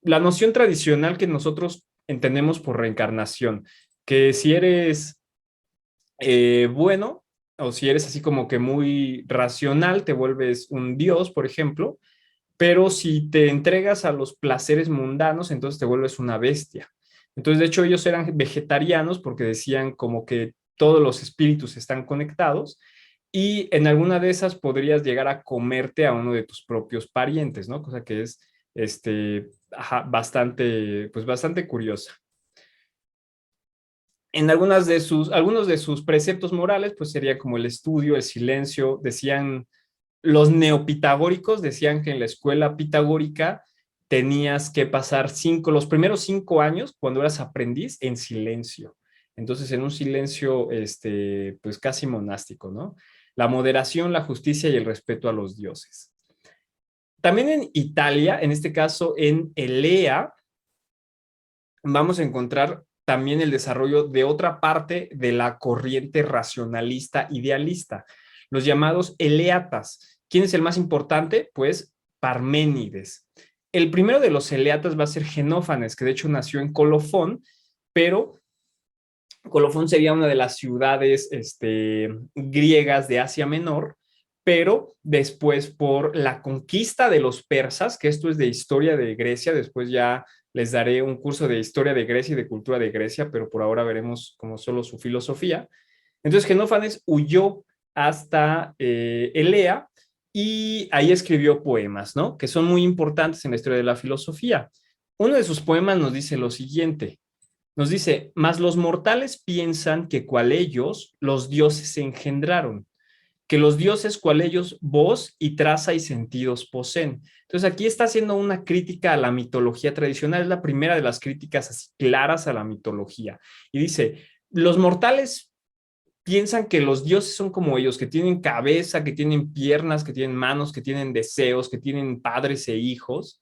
la noción tradicional que nosotros entendemos por reencarnación, que si eres bueno o si eres así como que muy racional, te vuelves un dios, por ejemplo, pero si te entregas a los placeres mundanos, entonces te vuelves una bestia. Entonces, de hecho, ellos eran vegetarianos porque decían como que todos los espíritus están conectados y en alguna de esas podrías llegar a comerte a uno de tus propios parientes, ¿no? Cosa que es bastante, pues bastante curiosa. En algunos de sus preceptos morales, pues sería como el estudio, el silencio, decían, los neopitagóricos decían que en la escuela pitagórica tenías que pasar los primeros 5 años cuando eras aprendiz en silencio. Entonces, en un silencio, pues casi monástico, ¿no? La moderación, la justicia y el respeto a los dioses. También en Italia, en este caso en Elea, vamos a encontrar también el desarrollo de otra parte de la corriente racionalista idealista, los llamados eleatas. ¿Quién es el más importante? Pues Parménides. El primero de los eleatas va a ser Genófanes, que de hecho nació en Colofón, pero Colofón sería una de las ciudades griegas de Asia Menor, pero después por la conquista de los persas, que esto es de historia de Grecia, después ya les daré un curso de historia de Grecia y de cultura de Grecia, pero por ahora veremos como solo su filosofía. Entonces Genófanes huyó hasta Elea y ahí escribió poemas, ¿no? Que son muy importantes en la historia de la filosofía. Uno de sus poemas nos dice lo siguiente, nos dice, mas los mortales piensan que cual ellos los dioses se engendraron, que los dioses cual ellos voz y traza y sentidos poseen. Entonces aquí está haciendo una crítica a la mitología tradicional, es la primera de las críticas así claras a la mitología. Y dice, los mortales piensan que los dioses son como ellos, que tienen cabeza, que tienen piernas, que tienen manos, que tienen deseos, que tienen padres e hijos,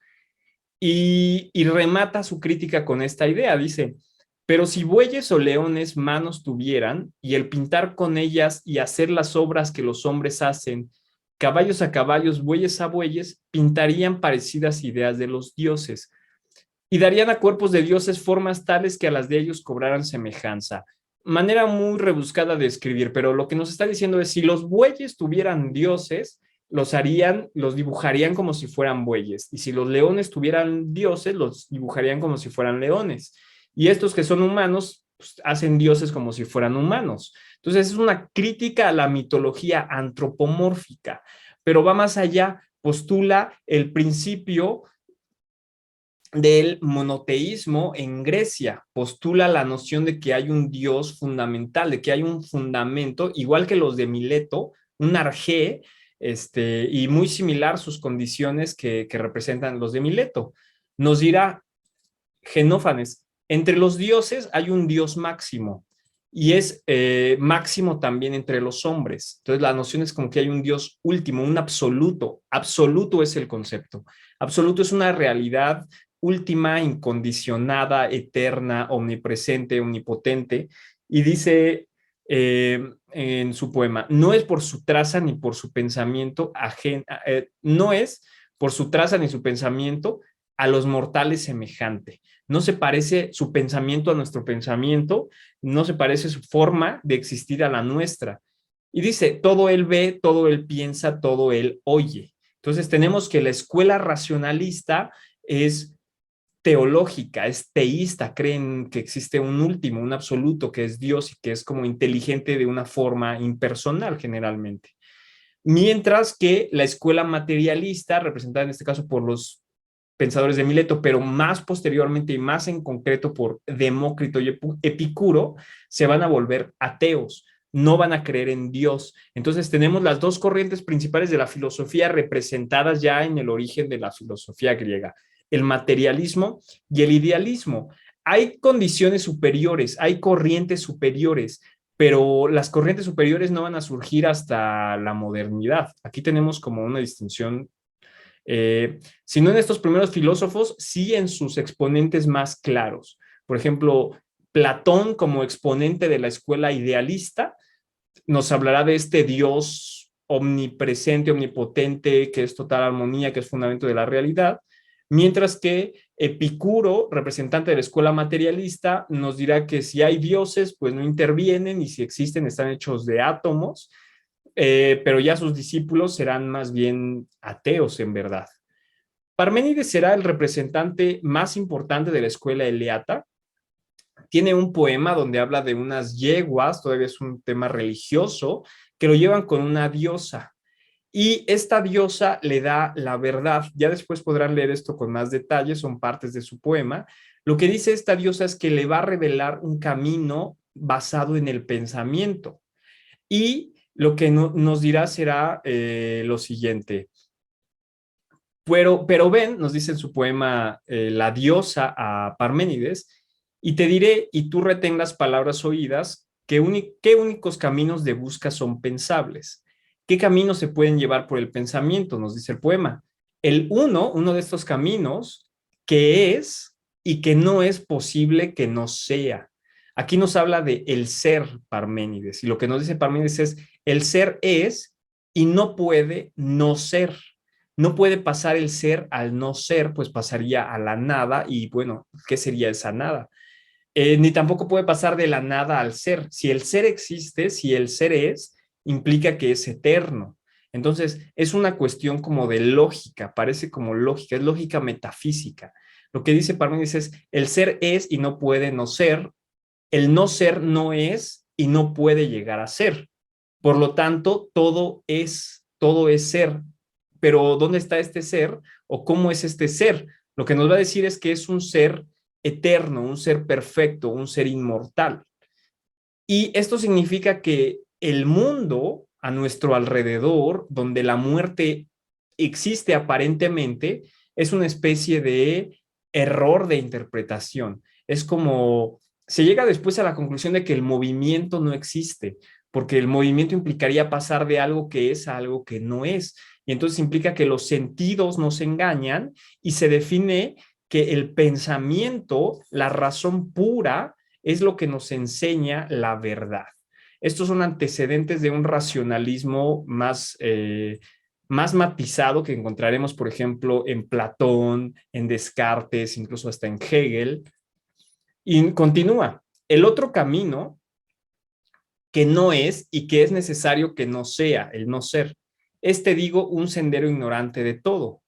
y remata su crítica con esta idea. Dice, pero si bueyes o leones manos tuvieran, y el pintar con ellas y hacer las obras que los hombres hacen, caballos a caballos, bueyes a bueyes, pintarían parecidas ideas de los dioses y darían a cuerpos de dioses formas tales que a las de ellos cobraran semejanza. Manera muy rebuscada de escribir, pero lo que nos está diciendo es, si los bueyes tuvieran dioses, los dibujarían como si fueran bueyes, y si los leones tuvieran dioses, los dibujarían como si fueran leones, y estos que son humanos, pues, hacen dioses como si fueran humanos. Entonces es una crítica a la mitología antropomórfica, pero va más allá, postula el principio del monoteísmo en Grecia, postula la noción de que hay un dios fundamental, de que hay un fundamento, igual que los de Mileto, un arjé, y muy similar sus condiciones que representan los de Mileto. Nos dirá Genófanes, entre los dioses hay un dios máximo, y es máximo también entre los hombres. Entonces la noción es como que hay un dios último, un absoluto. Absoluto es el concepto. Absoluto es una realidad última, incondicionada, eterna, omnipresente, omnipotente. Y dice en su poema, no es por su traza ni por su pensamiento no es por su traza ni su pensamiento a los mortales semejante. No se parece su pensamiento a nuestro pensamiento, no se parece su forma de existir a la nuestra. Y dice, todo él ve, todo él piensa, todo él oye. Entonces tenemos que la escuela racionalista es teológica, es teísta, creen que existe un último, un absoluto, que es Dios y que es como inteligente de una forma impersonal generalmente. Mientras que la escuela materialista, representada en este caso por los pensadores de Mileto, pero más posteriormente y más en concreto por Demócrito y Epicuro, se van a volver ateos, no van a creer en Dios. Entonces tenemos las dos corrientes principales de la filosofía representadas ya en el origen de la filosofía griega, el materialismo y el idealismo. Hay condiciones superiores, hay corrientes superiores, pero las corrientes superiores no van a surgir hasta la modernidad. Aquí tenemos como una distinción, si no en estos primeros filósofos, sí en sus exponentes más claros. Por ejemplo, Platón como exponente de la escuela idealista nos hablará de este Dios omnipresente, omnipotente, que es total armonía, que es fundamento de la realidad, mientras que Epicuro, representante de la escuela materialista, nos dirá que si hay dioses, pues no intervienen, y si existen, están hechos de átomos, pero ya sus discípulos serán más bien ateos en verdad. Parménides será el representante más importante de la escuela eleata. Tiene un poema donde habla de unas yeguas, todavía es un tema religioso, que lo llevan con una diosa. Y esta diosa le da la verdad. Ya después podrán leer esto con más detalle, son partes de su poema. Lo que dice esta diosa es que le va a revelar un camino basado en el pensamiento. Y lo que nos dirá será lo siguiente. Pero ven, nos dice en su poema la diosa a Parménides, y te diré, y tú retengas palabras oídas, qué únicos caminos de busca son pensables. ¿Qué caminos se pueden llevar por el pensamiento? Nos dice el poema. Uno de estos caminos, que es y que no es posible que no sea. Aquí nos habla de el ser, Parménides, y lo que nos dice Parménides es, el ser es y no puede no ser. No puede pasar el ser al no ser, pues pasaría a la nada, y bueno, ¿qué sería esa nada? Ni tampoco puede pasar de la nada al ser. Si el ser existe, si el ser es, implica que es eterno. Entonces, es una cuestión como de lógica, parece como lógica, es lógica metafísica. Lo que dice Parménides es, el ser es y no puede no ser, el no ser no es y no puede llegar a ser. Por lo tanto, todo es ser. Pero ¿dónde está este ser? ¿O cómo es este ser? Lo que nos va a decir es que es un ser eterno, un ser perfecto, un ser inmortal. Y esto significa que el mundo a nuestro alrededor, donde la muerte existe aparentemente, es una especie de error de interpretación. Es como, se llega después a la conclusión de que el movimiento no existe, porque el movimiento implicaría pasar de algo que es a algo que no es. Y entonces implica que los sentidos nos engañan y se define que el pensamiento, la razón pura, es lo que nos enseña la verdad. Estos son antecedentes de un racionalismo más matizado que encontraremos, por ejemplo, en Platón, en Descartes, incluso hasta en Hegel. Y continúa. El otro camino que no es y que es necesario que no sea, el no ser. Digo, un sendero ignorante de todo,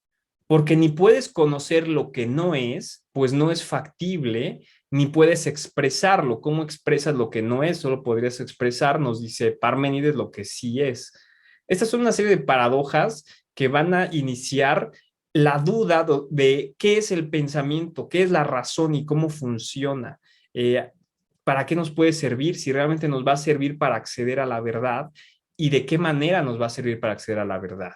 porque ni puedes conocer lo que no es, pues no es factible, ni puedes expresarlo. ¿Cómo expresas lo que no es? Solo podrías expresar, nos dice Parménides, lo que sí es. Estas son una serie de paradojas que van a iniciar la duda de qué es el pensamiento, qué es la razón y cómo funciona. ¿Para qué nos puede servir? Si realmente nos va a servir para acceder a la verdad y de qué manera nos va a servir para acceder a la verdad.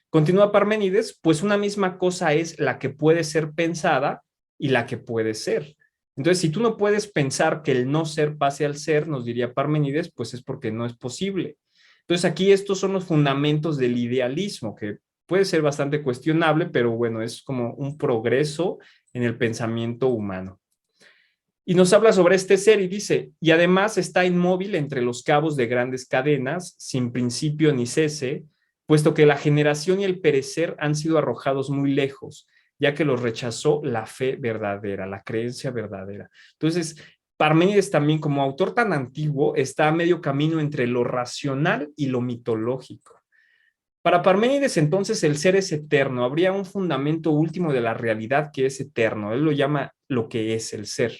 Continúa Parménides, pues una misma cosa es la que puede ser pensada y la que puede ser. Entonces, si tú no puedes pensar que el no ser pase al ser, nos diría Parménides, pues es porque no es posible. Entonces, aquí estos son los fundamentos del idealismo, que puede ser bastante cuestionable, pero bueno, es como un progreso en el pensamiento humano. Y nos habla sobre este ser y dice, y además está inmóvil entre los cabos de grandes cadenas, sin principio ni cese, puesto que la generación y el perecer han sido arrojados muy lejos, ya que los rechazó la fe verdadera, la creencia verdadera. Entonces, Parménides también, como autor tan antiguo, está a medio camino entre lo racional y lo mitológico. Para Parménides, entonces, el ser es eterno. Habría un fundamento último de la realidad que es eterno. Él lo llama lo que es el ser.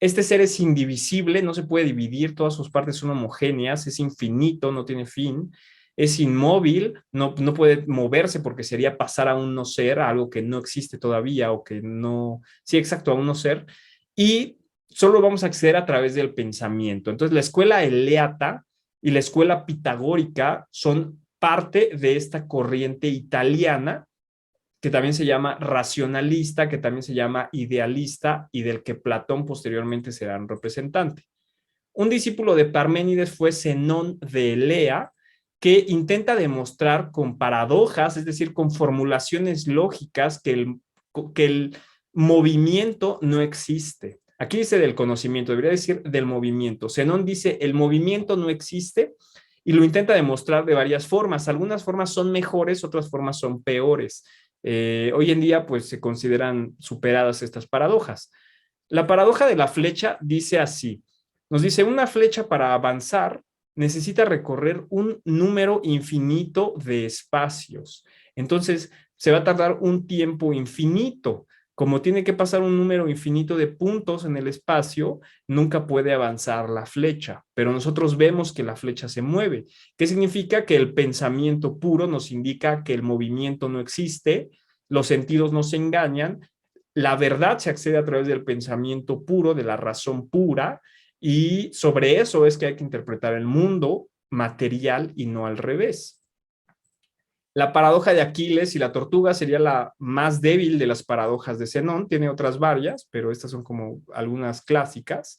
Este ser es indivisible, no se puede dividir, todas sus partes son homogéneas, es infinito, no tiene fin, es inmóvil, no puede moverse porque sería pasar a un no ser, a algo que no existe todavía o que no, sí, exacto, a un no ser, y solo vamos a acceder a través del pensamiento. Entonces, la escuela eleata y la escuela pitagórica son parte de esta corriente italiana que también se llama racionalista, que también se llama idealista y del que Platón posteriormente será un representante. Un discípulo de Parménides fue Zenón de Elea, que intenta demostrar con paradojas, es decir, con formulaciones lógicas, que el movimiento no existe. Aquí dice del conocimiento, debería decir del movimiento. Zenón dice el movimiento no existe y lo intenta demostrar de varias formas. Algunas formas son mejores, otras formas son peores. Hoy en día, pues, se consideran superadas estas paradojas. La paradoja de la flecha dice así, nos dice, una flecha para avanzar necesita recorrer un número infinito de espacios. Entonces, se va a tardar un tiempo infinito. Como tiene que pasar un número infinito de puntos en el espacio, nunca puede avanzar la flecha, pero nosotros vemos que la flecha se mueve. ¿Qué significa? Que el pensamiento puro nos indica que el movimiento no existe, los sentidos nos engañan, la verdad se accede a través del pensamiento puro, de la razón pura, y sobre eso es que hay que interpretar el mundo material y no al revés. La paradoja de Aquiles y la tortuga sería la más débil de las paradojas de Zenón. Tiene otras varias, pero estas son como algunas clásicas.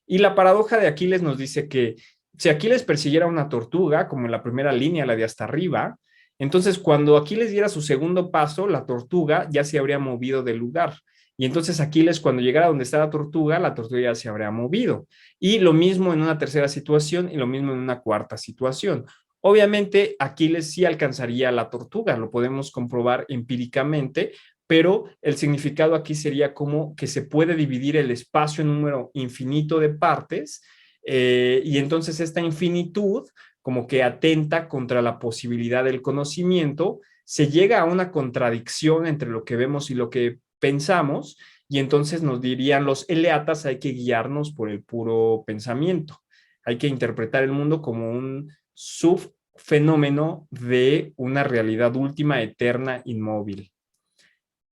Y la paradoja de Aquiles nos dice que si Aquiles persiguiera una tortuga, como en la primera línea, la de hasta arriba, entonces cuando Aquiles diera su segundo paso, la tortuga ya se habría movido del lugar. Y entonces Aquiles, cuando llegara donde está la tortuga ya se habría movido. Y lo mismo en una tercera situación y lo mismo en una cuarta situación. Obviamente, Aquiles sí alcanzaría a la tortuga, lo podemos comprobar empíricamente, pero el significado aquí sería como que se puede dividir el espacio en un número infinito de partes, y entonces esta infinitud como que atenta contra la posibilidad del conocimiento, se llega a una contradicción entre lo que vemos y lo que pensamos, y entonces nos dirían los eleatas, hay que guiarnos por el puro pensamiento, hay que interpretar el mundo como un subfenómeno de una realidad última, eterna, inmóvil.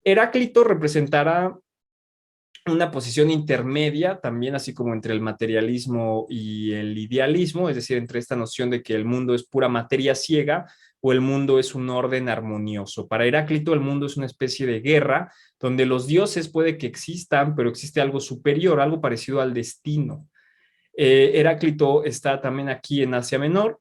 Heráclito representará una posición intermedia, también así como entre el materialismo y el idealismo, es decir, entre esta noción de que el mundo es pura materia ciega o el mundo es un orden armonioso. Para Heráclito, el mundo es una especie de guerra donde los dioses puede que existan, pero existe algo superior, algo parecido al destino. Heráclito está también aquí en Asia Menor.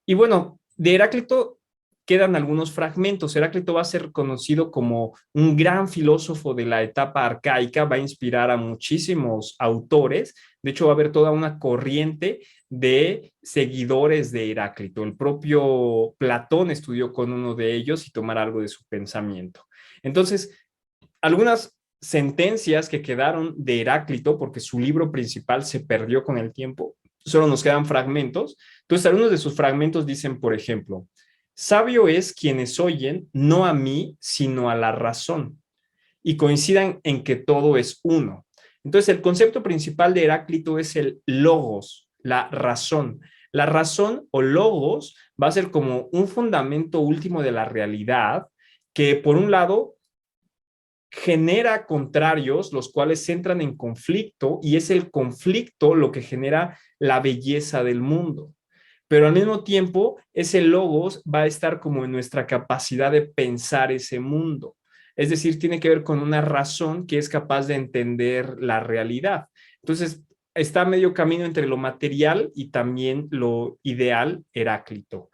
Y bueno, de Heráclito quedan algunos fragmentos. Heráclito va a ser conocido como un gran filósofo de la etapa arcaica, va a inspirar a muchísimos autores. De hecho, va a haber toda una corriente de seguidores de Heráclito. El propio Platón estudió con uno de ellos y tomar algo de su pensamiento. Entonces, algunas sentencias que quedaron de Heráclito, porque su libro principal se perdió con el tiempo, solo nos quedan fragmentos. Entonces, algunos de sus fragmentos dicen, por ejemplo, sabio es quienes oyen no a mí, sino a la razón, y coincidan en que todo es uno. Entonces, el concepto principal de Heráclito es el logos, la razón. La razón o logos va a ser como un fundamento último de la realidad que, por un lado, genera contrarios, los cuales entran en conflicto, y es el conflicto lo que genera la belleza del mundo. Pero al mismo tiempo, ese logos va a estar como en nuestra capacidad de pensar ese mundo. Es decir, tiene que ver con una razón que es capaz de entender la realidad. Entonces, está a medio camino entre lo material y también lo ideal, Heráclito.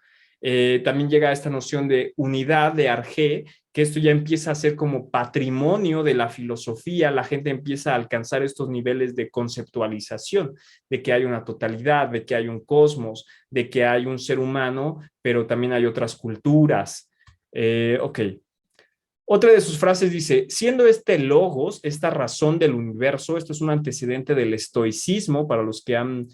También llega a esta noción de unidad, de arjé, que esto ya empieza a ser como patrimonio de la filosofía. La gente empieza a alcanzar estos niveles de conceptualización, de que hay una totalidad, de que hay un cosmos, de que hay un ser humano, pero también hay otras culturas. Ok. Otra de sus frases dice, siendo este logos, esta razón del universo, esto es un antecedente del estoicismo para los que han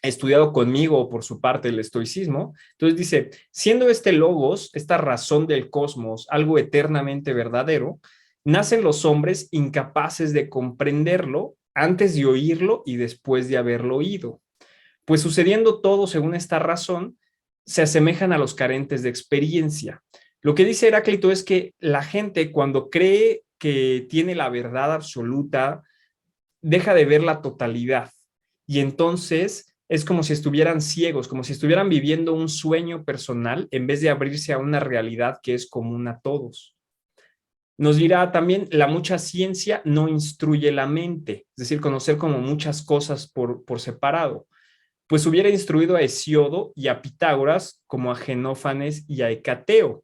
estudiado conmigo por su parte el estoicismo. Entonces dice, siendo este logos, esta razón del cosmos, algo eternamente verdadero, nacen los hombres incapaces de comprenderlo antes de oírlo y después de haberlo oído. Pues sucediendo todo según esta razón, se asemejan a los carentes de experiencia. Lo que dice Heráclito es que la gente cuando cree que tiene la verdad absoluta, deja de ver la totalidad y entonces es como si estuvieran ciegos, como si estuvieran viviendo un sueño personal en vez de abrirse a una realidad que es común a todos. Nos dirá también, la mucha ciencia no instruye la mente, es decir, conocer como muchas cosas por separado. Pues hubiera instruido a Hesíodo y a Pitágoras como a Genófanes y a Hecateo,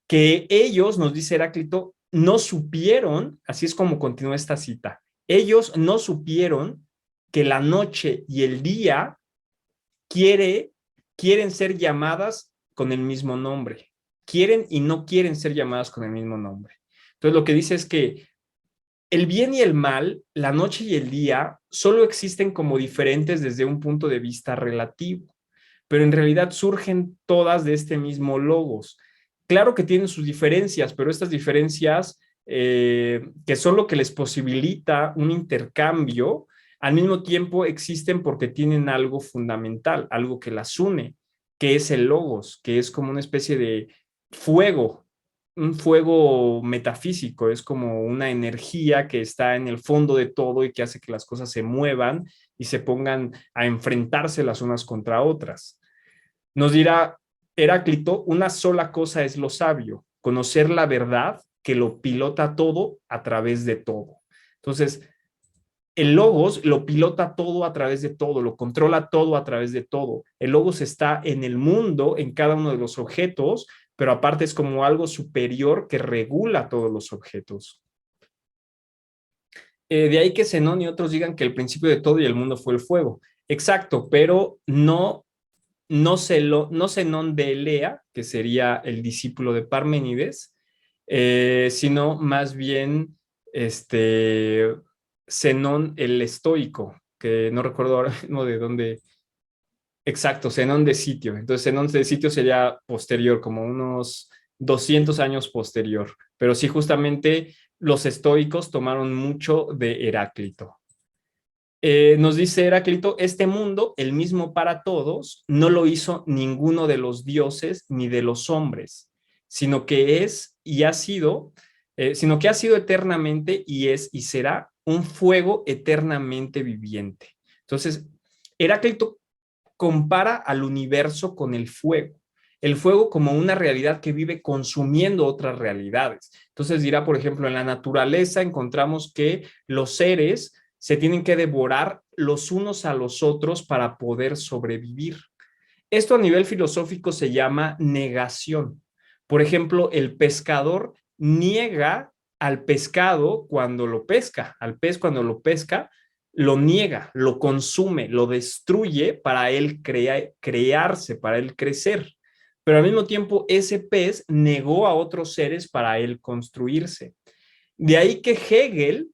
que ellos, nos dice Heráclito, no supieron, así es como continúa esta cita, ellos no supieron que la noche y el día quieren ser llamadas con el mismo nombre. Quieren y no quieren ser llamadas con el mismo nombre. Entonces lo que dice es que el bien y el mal, la noche y el día, solo existen como diferentes desde un punto de vista relativo, pero en realidad surgen todas de este mismo logos. Claro que tienen sus diferencias, pero estas diferencias que son lo que les posibilita un intercambio, al mismo tiempo existen porque tienen algo fundamental, algo que las une, que es el logos, que es como una especie de fuego, un fuego metafísico, es como una energía que está en el fondo de todo y que hace que las cosas se muevan y se pongan a enfrentarse las unas contra otras. Nos dirá Heráclito, una sola cosa es lo sabio, conocer la verdad que lo pilota todo a través de todo. Entonces, el logos lo pilota todo a través de todo, lo controla todo a través de todo. El logos está en el mundo, en cada uno de los objetos, pero aparte es como algo superior que regula todos los objetos. De ahí que Zenón y otros digan que el principio de todo y el mundo fue el fuego. Exacto, pero no Zenón de Elea, que sería el discípulo de Parménides, sino más bien Zenón el estoico, que no recuerdo ahora mismo de dónde. Exacto, Zenón de Sitio. Entonces, Zenón de Sitio sería posterior, como unos 200 años posterior. Pero sí, justamente los estoicos tomaron mucho de Heráclito. Nos dice Heráclito, este mundo, el mismo para todos, no lo hizo ninguno de los dioses ni de los hombres, sino que es y ha sido, sino que ha sido eternamente y es y será un fuego eternamente viviente. Entonces, Heráclito compara al universo con el fuego como una realidad que vive consumiendo otras realidades. Entonces dirá, por ejemplo, en la naturaleza encontramos que los seres se tienen que devorar los unos a los otros para poder sobrevivir. Esto a nivel filosófico se llama negación. Por ejemplo, el pescador niega al pescado cuando lo pesca, al pez cuando lo pesca, lo niega, lo consume, lo destruye para él crearse, para él crecer. Pero al mismo tiempo ese pez negó a otros seres para él construirse. De ahí que Hegel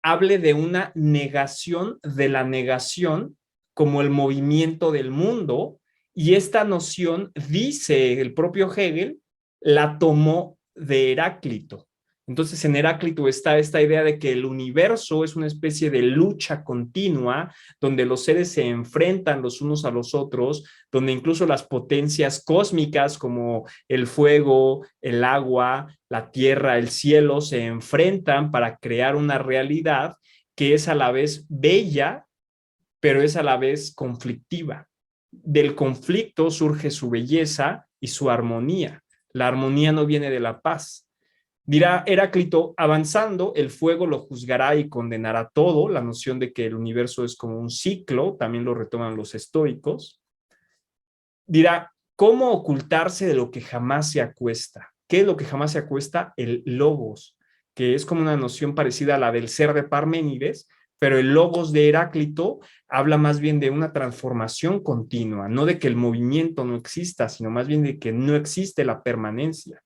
hable de una negación de la negación como el movimiento del mundo, y esta noción, dice el propio Hegel, la tomó de Heráclito. Entonces en Heráclito está esta idea de que el universo es una especie de lucha continua donde los seres se enfrentan los unos a los otros, donde incluso las potencias cósmicas como el fuego, el agua, la tierra, el cielo se enfrentan para crear una realidad que es a la vez bella, pero es a la vez conflictiva. Del conflicto surge su belleza y su armonía. La armonía no viene de la paz. Dirá Heráclito, avanzando, el fuego lo juzgará y condenará todo, la noción de que el universo es como un ciclo, también lo retoman los estoicos. Dirá, ¿cómo ocultarse de lo que jamás se acuesta? ¿Qué es lo que jamás se acuesta? El logos, que es como una noción parecida a la del ser de Parménides, pero el logos de Heráclito habla más bien de una transformación continua, no de que el movimiento no exista, sino más bien de que no existe la permanencia.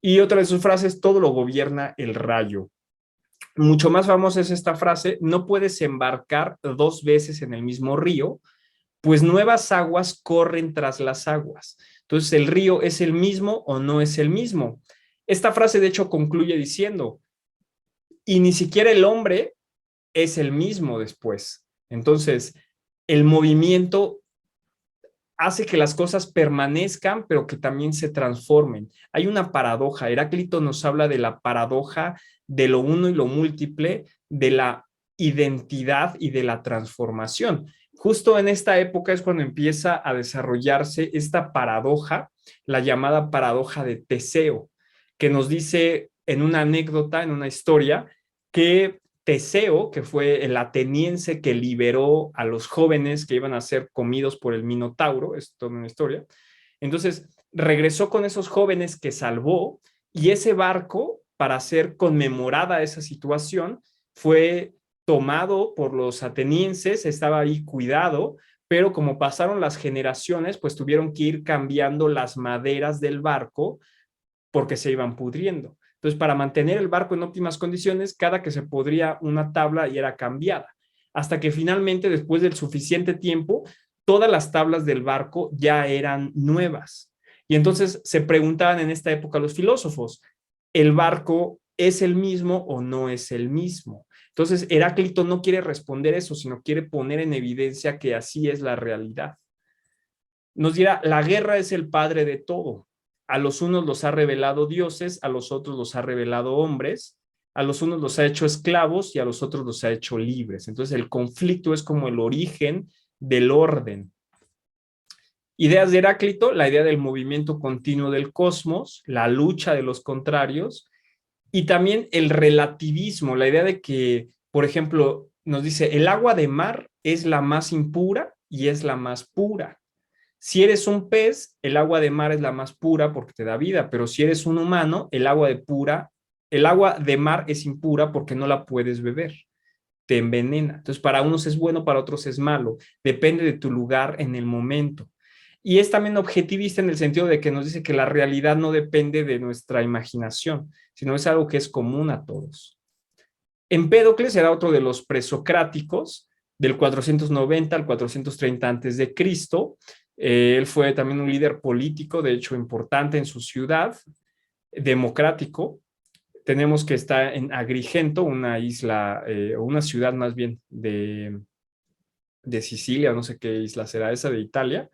Y otra de sus frases, todo lo gobierna el rayo. Mucho más famosa es esta frase, no puedes embarcar dos veces en el mismo río, pues nuevas aguas corren tras las aguas. Entonces, ¿el río es el mismo o no es el mismo? Esta frase, de hecho, concluye diciendo, y ni siquiera el hombre es el mismo después. Entonces, el movimiento hace que las cosas permanezcan, pero que también se transformen. Hay una paradoja. Heráclito nos habla de la paradoja de lo uno y lo múltiple, de la identidad y de la transformación. Justo en esta época es cuando empieza a desarrollarse esta paradoja, la llamada paradoja de Teseo, que nos dice en una anécdota, en una historia, que Teseo, que fue el ateniense que liberó a los jóvenes que iban a ser comidos por el Minotauro, es toda una historia. Entonces, regresó con esos jóvenes que salvó, y ese barco, para hacer conmemorada esa situación, fue tomado por los atenienses, estaba ahí cuidado, pero como pasaron las generaciones, pues tuvieron que ir cambiando las maderas del barco porque se iban pudriendo. Entonces, para mantener el barco en óptimas condiciones, cada que se podría una tabla y era cambiada, hasta que finalmente, después del suficiente tiempo, todas las tablas del barco ya eran nuevas. Y entonces se preguntaban en esta época los filósofos, ¿el barco es el mismo o no es el mismo? Entonces, Heráclito no quiere responder eso, sino quiere poner en evidencia que así es la realidad. Nos dirá, la guerra es el padre de todo. A los unos los ha revelado dioses, a los otros los ha revelado hombres, a los unos los ha hecho esclavos y a los otros los ha hecho libres. Entonces el conflicto es como el origen del orden. Ideas de Heráclito, la idea del movimiento continuo del cosmos, la lucha de los contrarios, y también el relativismo, la idea de que, por ejemplo, nos dice, el agua de mar es la más impura y es la más pura. Si eres un pez, el agua de mar es la más pura porque te da vida, pero si eres un humano, el agua de mar es impura porque no la puedes beber, te envenena. Entonces, para unos es bueno, para otros es malo, depende de tu lugar en el momento. Y es también objetivista en el sentido de que nos dice que la realidad no depende de nuestra imaginación, sino es algo que es común a todos. Empédocles era otro de los presocráticos, del 490 al 430 antes de Cristo. Él fue también un líder político, de hecho importante en su ciudad, democrático. Tenemos que está en Agrigento, una isla, o una ciudad más bien de Sicilia, no sé qué isla será esa, de Italia.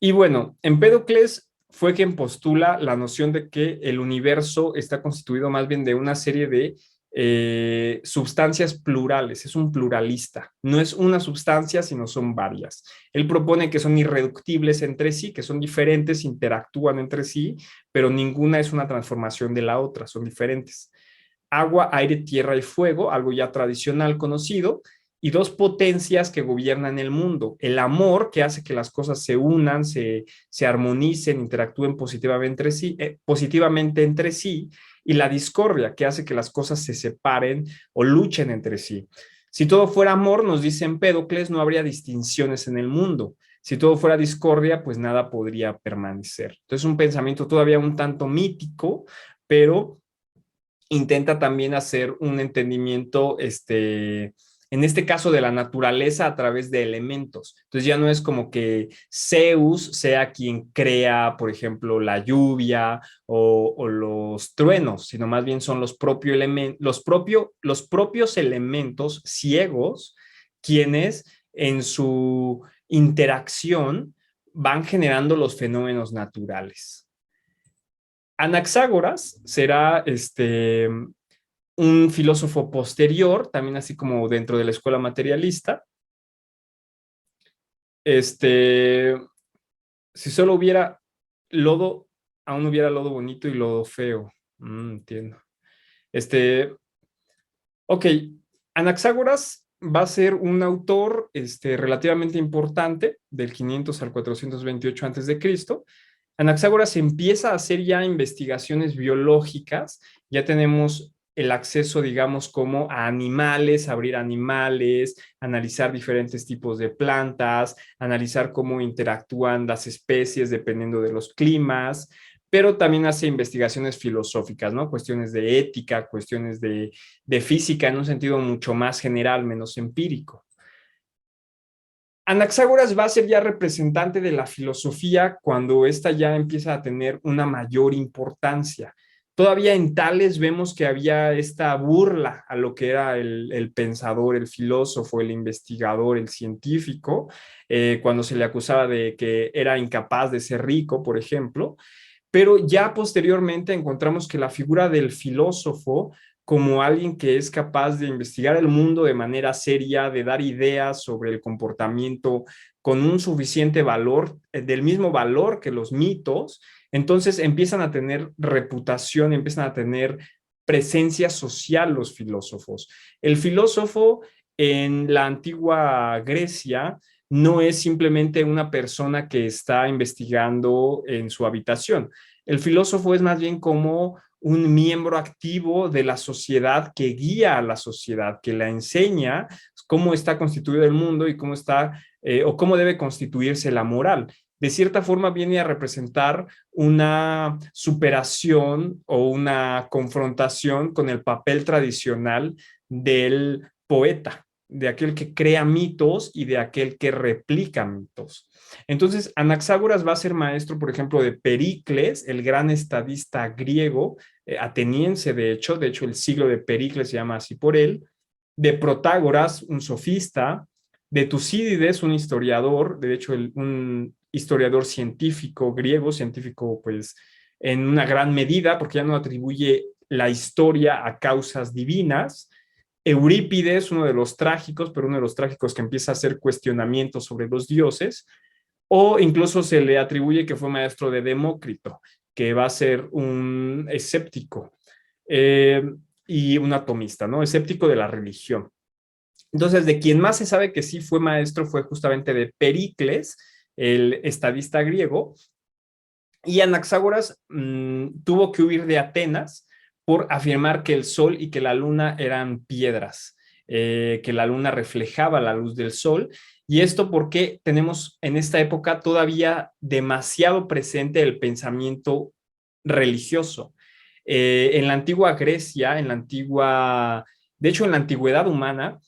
Y bueno, Empédocles fue quien postula la noción de que el universo está constituido más bien de una serie de sustancias plurales, es un pluralista, no es una sustancia, sino son varias. Él propone que son irreductibles entre sí, que son diferentes, interactúan entre sí, pero ninguna es una transformación de la otra, son diferentes. Agua, aire, tierra y fuego, algo ya tradicional conocido, y dos potencias que gobiernan el mundo. El amor, que hace que las cosas se unan, se armonicen, interactúen positivamente entre sí, y la discordia, que hace que las cosas se separen o luchen entre sí. Si todo fuera amor, nos dice Empédocles, no habría distinciones en el mundo. Si todo fuera discordia, pues nada podría permanecer. Entonces, un pensamiento todavía un tanto mítico, pero intenta también hacer un entendimiento, en este caso de la naturaleza a través de elementos. Entonces ya no es como que Zeus sea quien crea, por ejemplo, la lluvia o los truenos, sino más bien son los propios elementos ciegos quienes en su interacción van generando los fenómenos naturales. Anaxágoras será un filósofo posterior, también así como dentro de la escuela materialista. Si solo hubiera lodo, aún hubiera lodo bonito y lodo feo. Entiendo. Ok, Anaxágoras va a ser un autor relativamente importante, del 500 al 428 a.C. Anaxágoras empieza a hacer ya investigaciones biológicas, ya tenemos el acceso, digamos, como a animales, abrir animales, analizar diferentes tipos de plantas, analizar cómo interactúan las especies dependiendo de los climas, pero también hace investigaciones filosóficas, ¿no? Cuestiones de ética, cuestiones de física en un sentido mucho más general, menos empírico. Anaxágoras va a ser ya representante de la filosofía cuando ésta ya empieza a tener una mayor importancia. Todavía en Tales vemos que había esta burla a lo que era el pensador, el filósofo, el investigador, el científico, cuando se le acusaba de que era incapaz de ser rico, por ejemplo. Pero ya posteriormente encontramos que la figura del filósofo como alguien que es capaz de investigar el mundo de manera seria, de dar ideas sobre el comportamiento con un suficiente valor, del mismo valor que los mitos, entonces empiezan a tener reputación, empiezan a tener presencia social los filósofos. El filósofo en la antigua Grecia no es simplemente una persona que está investigando en su habitación. El filósofo es más bien como un miembro activo de la sociedad que guía a la sociedad, que la enseña cómo está constituido el mundo y cómo está o cómo debe constituirse la moral. De cierta forma viene a representar una superación o una confrontación con el papel tradicional del poeta, de aquel que crea mitos y de aquel que replica mitos. Entonces, Anaxágoras va a ser maestro, por ejemplo, de Pericles, el gran estadista griego, ateniense, de hecho, el siglo de Pericles se llama así por él, de Protágoras, un sofista, de Tucídides, un historiador, de hecho, un historiador científico griego, científico, pues, en una gran medida, porque ya no atribuye la historia a causas divinas. Eurípides, uno de los trágicos, pero uno de los trágicos que empieza a hacer cuestionamientos sobre los dioses, o incluso se le atribuye que fue maestro de Demócrito, que va a ser un escéptico y un atomista, ¿no? Escéptico de la religión. Entonces, de quien más se sabe que sí fue maestro fue justamente de Pericles, el estadista griego, y Anaxágoras tuvo que huir de Atenas por afirmar que el sol y que la luna eran piedras, que la luna reflejaba la luz del sol, y esto porque tenemos en esta época todavía demasiado presente el pensamiento religioso. En la antigua Grecia, de hecho en la antigüedad humana,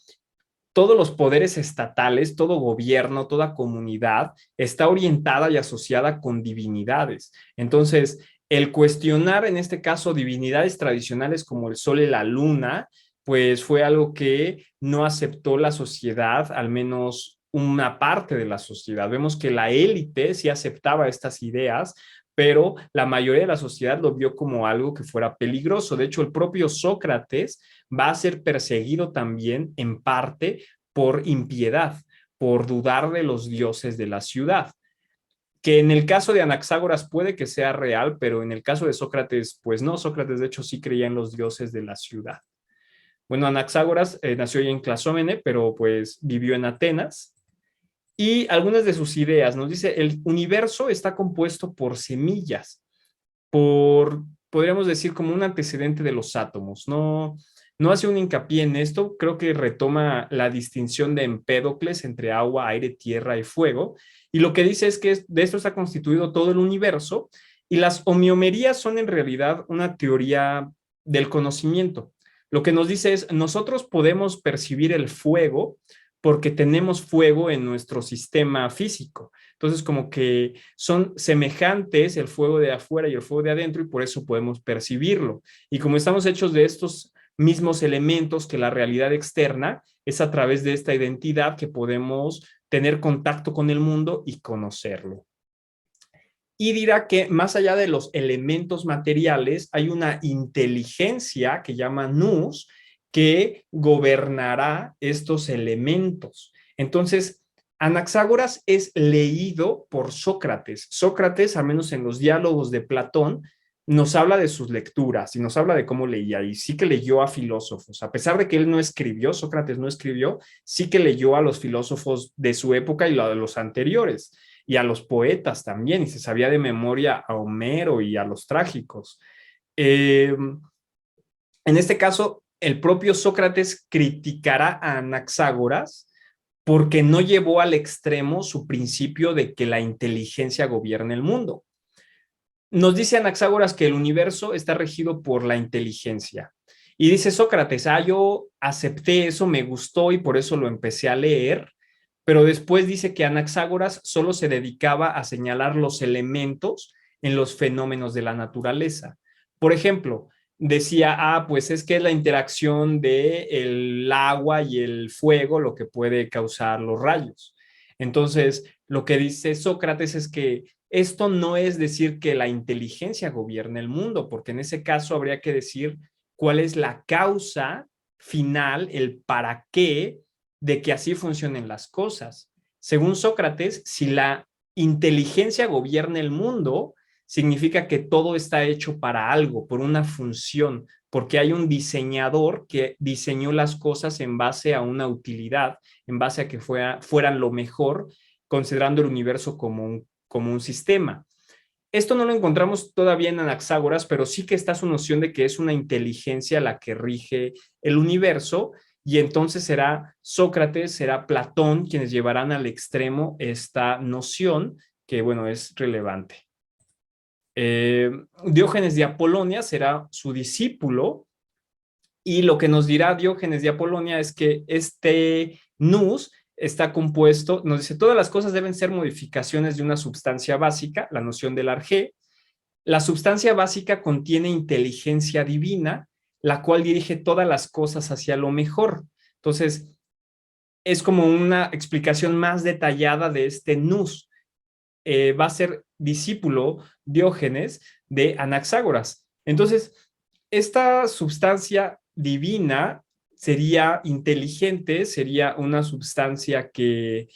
todos los poderes estatales, todo gobierno, toda comunidad está orientada y asociada con divinidades. Entonces, el cuestionar en este caso divinidades tradicionales como el sol y la luna, pues fue algo que no aceptó la sociedad, al menos una parte de la sociedad. Vemos que la élite sí aceptaba estas ideas, pero la mayoría de la sociedad lo vio como algo que fuera peligroso. De hecho, el propio Sócrates va a ser perseguido también en parte por impiedad, por dudar de los dioses de la ciudad. Que en el caso de Anaxágoras puede que sea real, pero en el caso de Sócrates, pues no, Sócrates de hecho sí creía en los dioses de la ciudad. Bueno, Anaxágoras nació ya en Clasómene, pero pues vivió en Atenas. Y algunas de sus ideas nos dice, el universo está compuesto por semillas, podríamos decir, como un antecedente de los átomos. No, no hace un hincapié en esto, creo que retoma la distinción de Empédocles entre agua, aire, tierra y fuego, y lo que dice es que de esto está constituido todo el universo, y las homeomerías son en realidad una teoría del conocimiento. Lo que nos dice es, nosotros podemos percibir el fuego porque tenemos fuego en nuestro sistema físico. Entonces, como que son semejantes el fuego de afuera y el fuego de adentro y por eso podemos percibirlo. Y como estamos hechos de estos mismos elementos que la realidad externa, es a través de esta identidad que podemos tener contacto con el mundo y conocerlo. Y dirá que más allá de los elementos materiales, hay una inteligencia que llama nous, que gobernará estos elementos. Entonces, Anaxágoras es leído por Sócrates. Sócrates, al menos en los diálogos de Platón, nos habla de sus lecturas y nos habla de cómo leía, y sí que leyó a filósofos. A pesar de que él no escribió, Sócrates no escribió, sí que leyó a los filósofos de su época y de los anteriores, y a los poetas también, y se sabía de memoria a Homero y a los trágicos. En este caso, el propio Sócrates criticará a Anaxágoras porque no llevó al extremo su principio de que la inteligencia gobierna el mundo. Nos dice Anaxágoras que el universo está regido por la inteligencia. Y dice Sócrates, yo acepté eso, me gustó y por eso lo empecé a leer, pero después dice que Anaxágoras solo se dedicaba a señalar los elementos en los fenómenos de la naturaleza. Por ejemplo, decía, pues es que es la interacción del agua y el fuego lo que puede causar los rayos. Entonces, lo que dice Sócrates es que esto no es decir que la inteligencia gobierne el mundo, porque en ese caso habría que decir cuál es la causa final, el para qué de que así funcionen las cosas. Según Sócrates, si la inteligencia gobierna el mundo, significa que todo está hecho para algo, por una función, porque hay un diseñador que diseñó las cosas en base a una utilidad, en base a que fueran lo mejor, considerando el universo como un sistema. Esto no lo encontramos todavía en Anaxágoras, pero sí que está su noción de que es una inteligencia la que rige el universo, y entonces será Sócrates, será Platón quienes llevarán al extremo esta noción que, bueno, es relevante. Diógenes de Apolonia será su discípulo, y lo que nos dirá Diógenes de Apolonia es que este nous está compuesto, nos dice, todas las cosas deben ser modificaciones de una sustancia básica, la noción del arjé. La sustancia básica contiene inteligencia divina, la cual dirige todas las cosas hacia lo mejor. Entonces, es como una explicación más detallada de este nous. Va a ser discípulo Diógenes de Anaxágoras. Entonces, esta sustancia divina sería inteligente, sería una sustancia que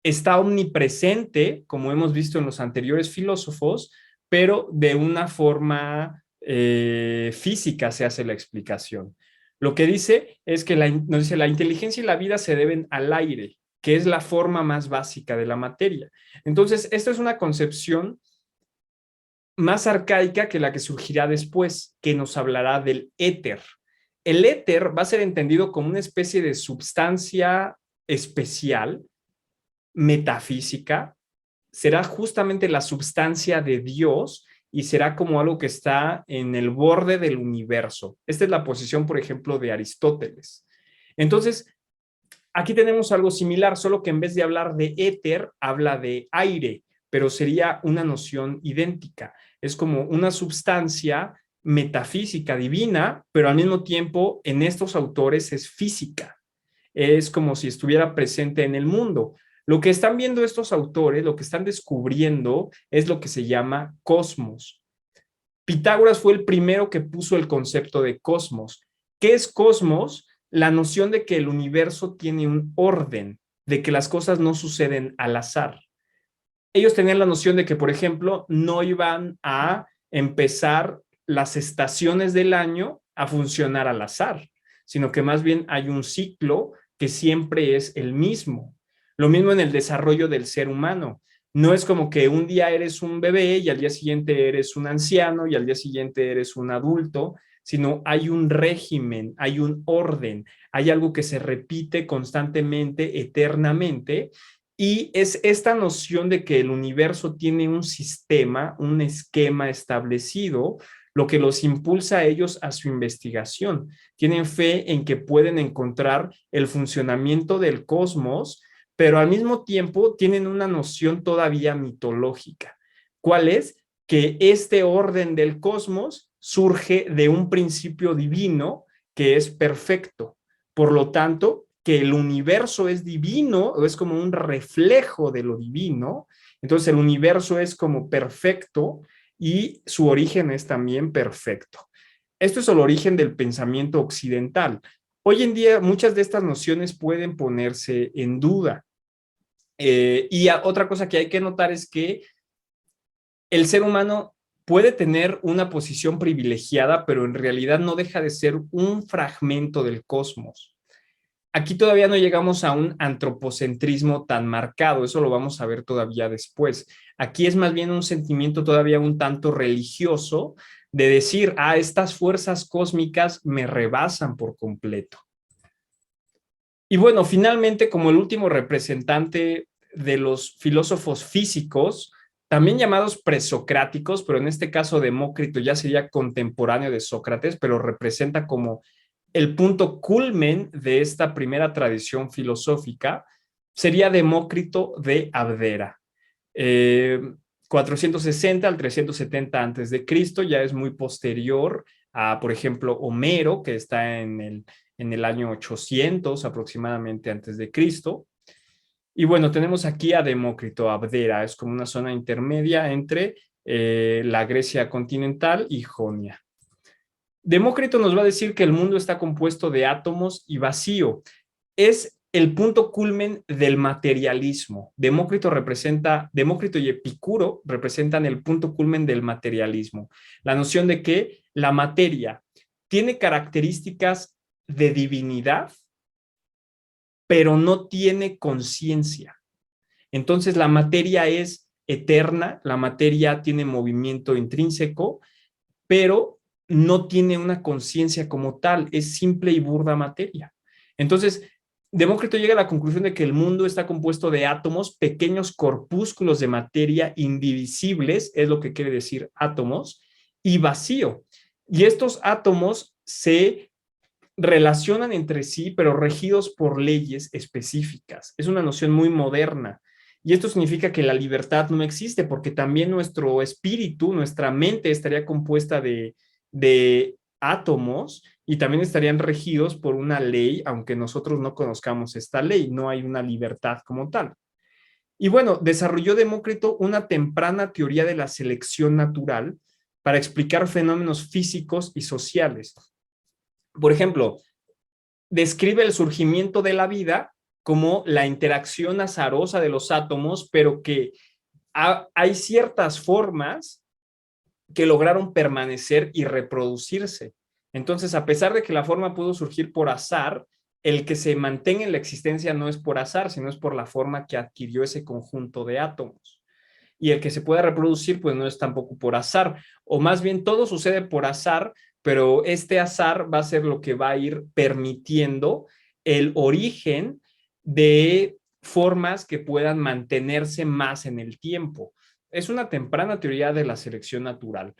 está omnipresente, como hemos visto en los anteriores filósofos, pero de una forma física se hace la explicación. Lo que dice es que nos dice, la inteligencia y la vida se deben al aire, que es la forma más básica de la materia. Entonces, esta es una concepción más arcaica que la que surgirá después, que nos hablará del éter. El éter va a ser entendido como una especie de sustancia especial, metafísica, será justamente la sustancia de Dios y será como algo que está en el borde del universo. Esta es la posición, por ejemplo, de Aristóteles. Entonces, aquí tenemos algo similar, solo que en vez de hablar de éter, habla de aire, pero sería una noción idéntica. Es como una sustancia metafísica divina, pero al mismo tiempo en estos autores es física. Es como si estuviera presente en el mundo. Lo que están viendo estos autores, lo que están descubriendo es lo que se llama cosmos. Pitágoras fue el primero que puso el concepto de cosmos. ¿Qué es cosmos? La noción de que el universo tiene un orden, de que las cosas no suceden al azar. Ellos tenían la noción de que, por ejemplo, no iban a empezar las estaciones del año a funcionar al azar, sino que más bien hay un ciclo que siempre es el mismo. Lo mismo en el desarrollo del ser humano. No es como que un día eres un bebé y al día siguiente eres un anciano y al día siguiente eres un adulto, sino hay un régimen, hay un orden, hay algo que se repite constantemente, eternamente, y es esta noción de que el universo tiene un sistema, un esquema establecido, lo que los impulsa a ellos a su investigación. Tienen fe en que pueden encontrar el funcionamiento del cosmos, pero al mismo tiempo tienen una noción todavía mitológica. ¿Cuál es? Que este orden del cosmos surge de un principio divino que es perfecto. Por lo tanto, que el universo es divino, o es como un reflejo de lo divino, entonces el universo es como perfecto y su origen es también perfecto. Esto es el origen del pensamiento occidental. Hoy en día muchas de estas nociones pueden ponerse en duda. Otra cosa que hay que notar es que el ser humano puede tener una posición privilegiada, pero en realidad no deja de ser un fragmento del cosmos. Aquí todavía no llegamos a un antropocentrismo tan marcado, eso lo vamos a ver todavía después. Aquí es más bien un sentimiento todavía un tanto religioso de decir, estas fuerzas cósmicas me rebasan por completo. Y bueno, finalmente, como el último representante de los filósofos físicos, también llamados presocráticos, pero en este caso Demócrito ya sería contemporáneo de Sócrates, pero representa como el punto culmen de esta primera tradición filosófica, sería Demócrito de Abdera. 460 al 370 antes de Cristo, ya es muy posterior a, por ejemplo, Homero, que está en el año 800 aproximadamente antes de Cristo. Y bueno, tenemos aquí a Demócrito, Abdera, es como una zona intermedia entre la Grecia continental y Jonia. Demócrito nos va a decir que el mundo está compuesto de átomos y vacío. Es el punto culmen del materialismo. Demócrito y Epicuro representan el punto culmen del materialismo. La noción de que la materia tiene características de divinidad, pero no tiene conciencia. Entonces la materia es eterna, la materia tiene movimiento intrínseco, pero no tiene una conciencia como tal, es simple y burda materia. Entonces, Demócrito llega a la conclusión de que el mundo está compuesto de átomos, pequeños corpúsculos de materia indivisibles, es lo que quiere decir átomos, y vacío. Y estos átomos se relacionan entre sí, pero regidos por leyes específicas. Es una noción muy moderna. Y esto significa que la libertad no existe, porque también nuestro espíritu, nuestra mente estaría compuesta de átomos y también estarían regidos por una ley, aunque nosotros no conozcamos esta ley, no hay una libertad como tal. Y bueno, desarrolló Demócrito una temprana teoría de la selección natural para explicar fenómenos físicos y sociales. Por ejemplo, describe el surgimiento de la vida como la interacción azarosa de los átomos, pero que hay ciertas formas que lograron permanecer y reproducirse. Entonces, a pesar de que la forma pudo surgir por azar, el que se mantenga en la existencia no es por azar, sino es por la forma que adquirió ese conjunto de átomos. Y el que se pueda reproducir, pues no es tampoco por azar, o más bien todo sucede por azar, pero este azar va a ser lo que va a ir permitiendo el origen de formas que puedan mantenerse más en el tiempo. Es una temprana teoría de la selección natural.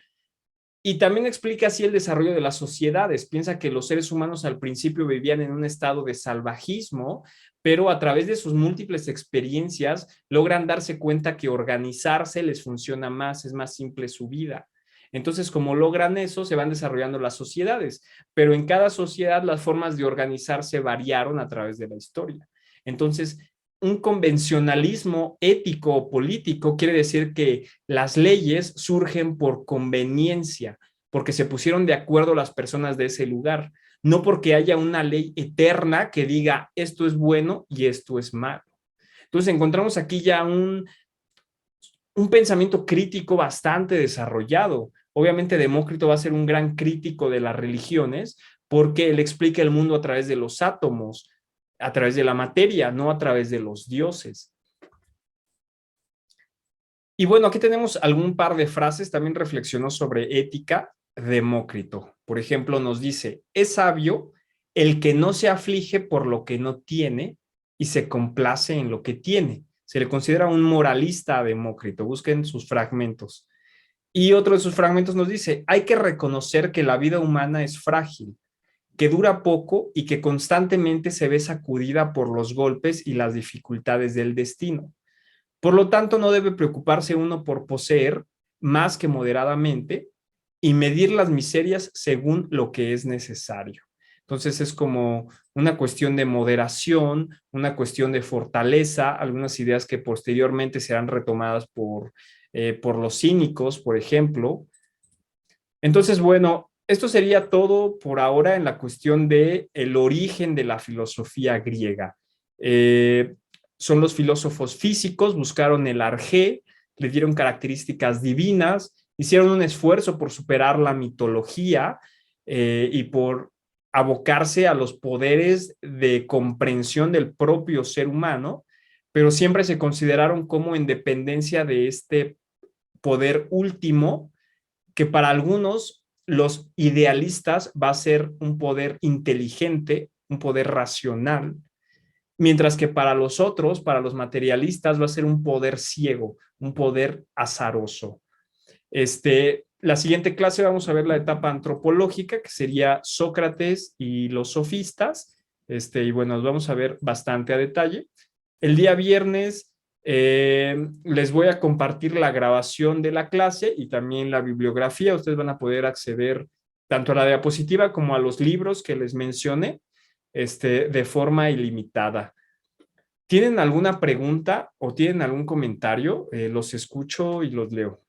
Y también explica así el desarrollo de las sociedades. Piensa que los seres humanos al principio vivían en un estado de salvajismo, pero a través de sus múltiples experiencias logran darse cuenta que organizarse les funciona más, es más simple su vida. Entonces, como logran eso, se van desarrollando las sociedades, pero en cada sociedad las formas de organizarse variaron a través de la historia. Entonces, un convencionalismo ético o político quiere decir que las leyes surgen por conveniencia, porque se pusieron de acuerdo las personas de ese lugar, no porque haya una ley eterna que diga esto es bueno y esto es malo. Entonces encontramos aquí ya un pensamiento crítico bastante desarrollado. Obviamente Demócrito va a ser un gran crítico de las religiones, porque él explica el mundo a través de los átomos, a través de la materia, no a través de los dioses. Y bueno, aquí tenemos algún par de frases, también reflexionó sobre ética Demócrito. Por ejemplo, nos dice, es sabio el que no se aflige por lo que no tiene y se complace en lo que tiene. Se le considera un moralista a Demócrito, busquen sus fragmentos. Y otro de sus fragmentos nos dice, hay que reconocer que la vida humana es frágil, que dura poco y que constantemente se ve sacudida por los golpes y las dificultades del destino. Por lo tanto, no debe preocuparse uno por poseer más que moderadamente y medir las miserias según lo que es necesario. Entonces es como una cuestión de moderación, una cuestión de fortaleza, algunas ideas que posteriormente serán retomadas por los cínicos, por ejemplo. Entonces, bueno, esto sería todo por ahora en la cuestión de el origen de la filosofía griega. Eh, Son los filósofos físicos, buscaron el arjé, le dieron características divinas, hicieron un esfuerzo por superar la mitología y por abocarse a los poderes de comprensión del propio ser humano, pero siempre se consideraron como en dependencia de este poder último que para algunos, los idealistas, va a ser un poder inteligente, un poder racional, mientras que para los otros, para los materialistas, va a ser un poder ciego, un poder azaroso. La siguiente clase vamos a ver la etapa antropológica, que sería Sócrates y los sofistas, y bueno, los vamos a ver bastante a detalle. El día viernes les voy a compartir la grabación de la clase y también la bibliografía. Ustedes van a poder acceder tanto a la diapositiva como a los libros que les mencioné, de forma ilimitada. ¿Tienen alguna pregunta o tienen algún comentario? Los escucho y los leo.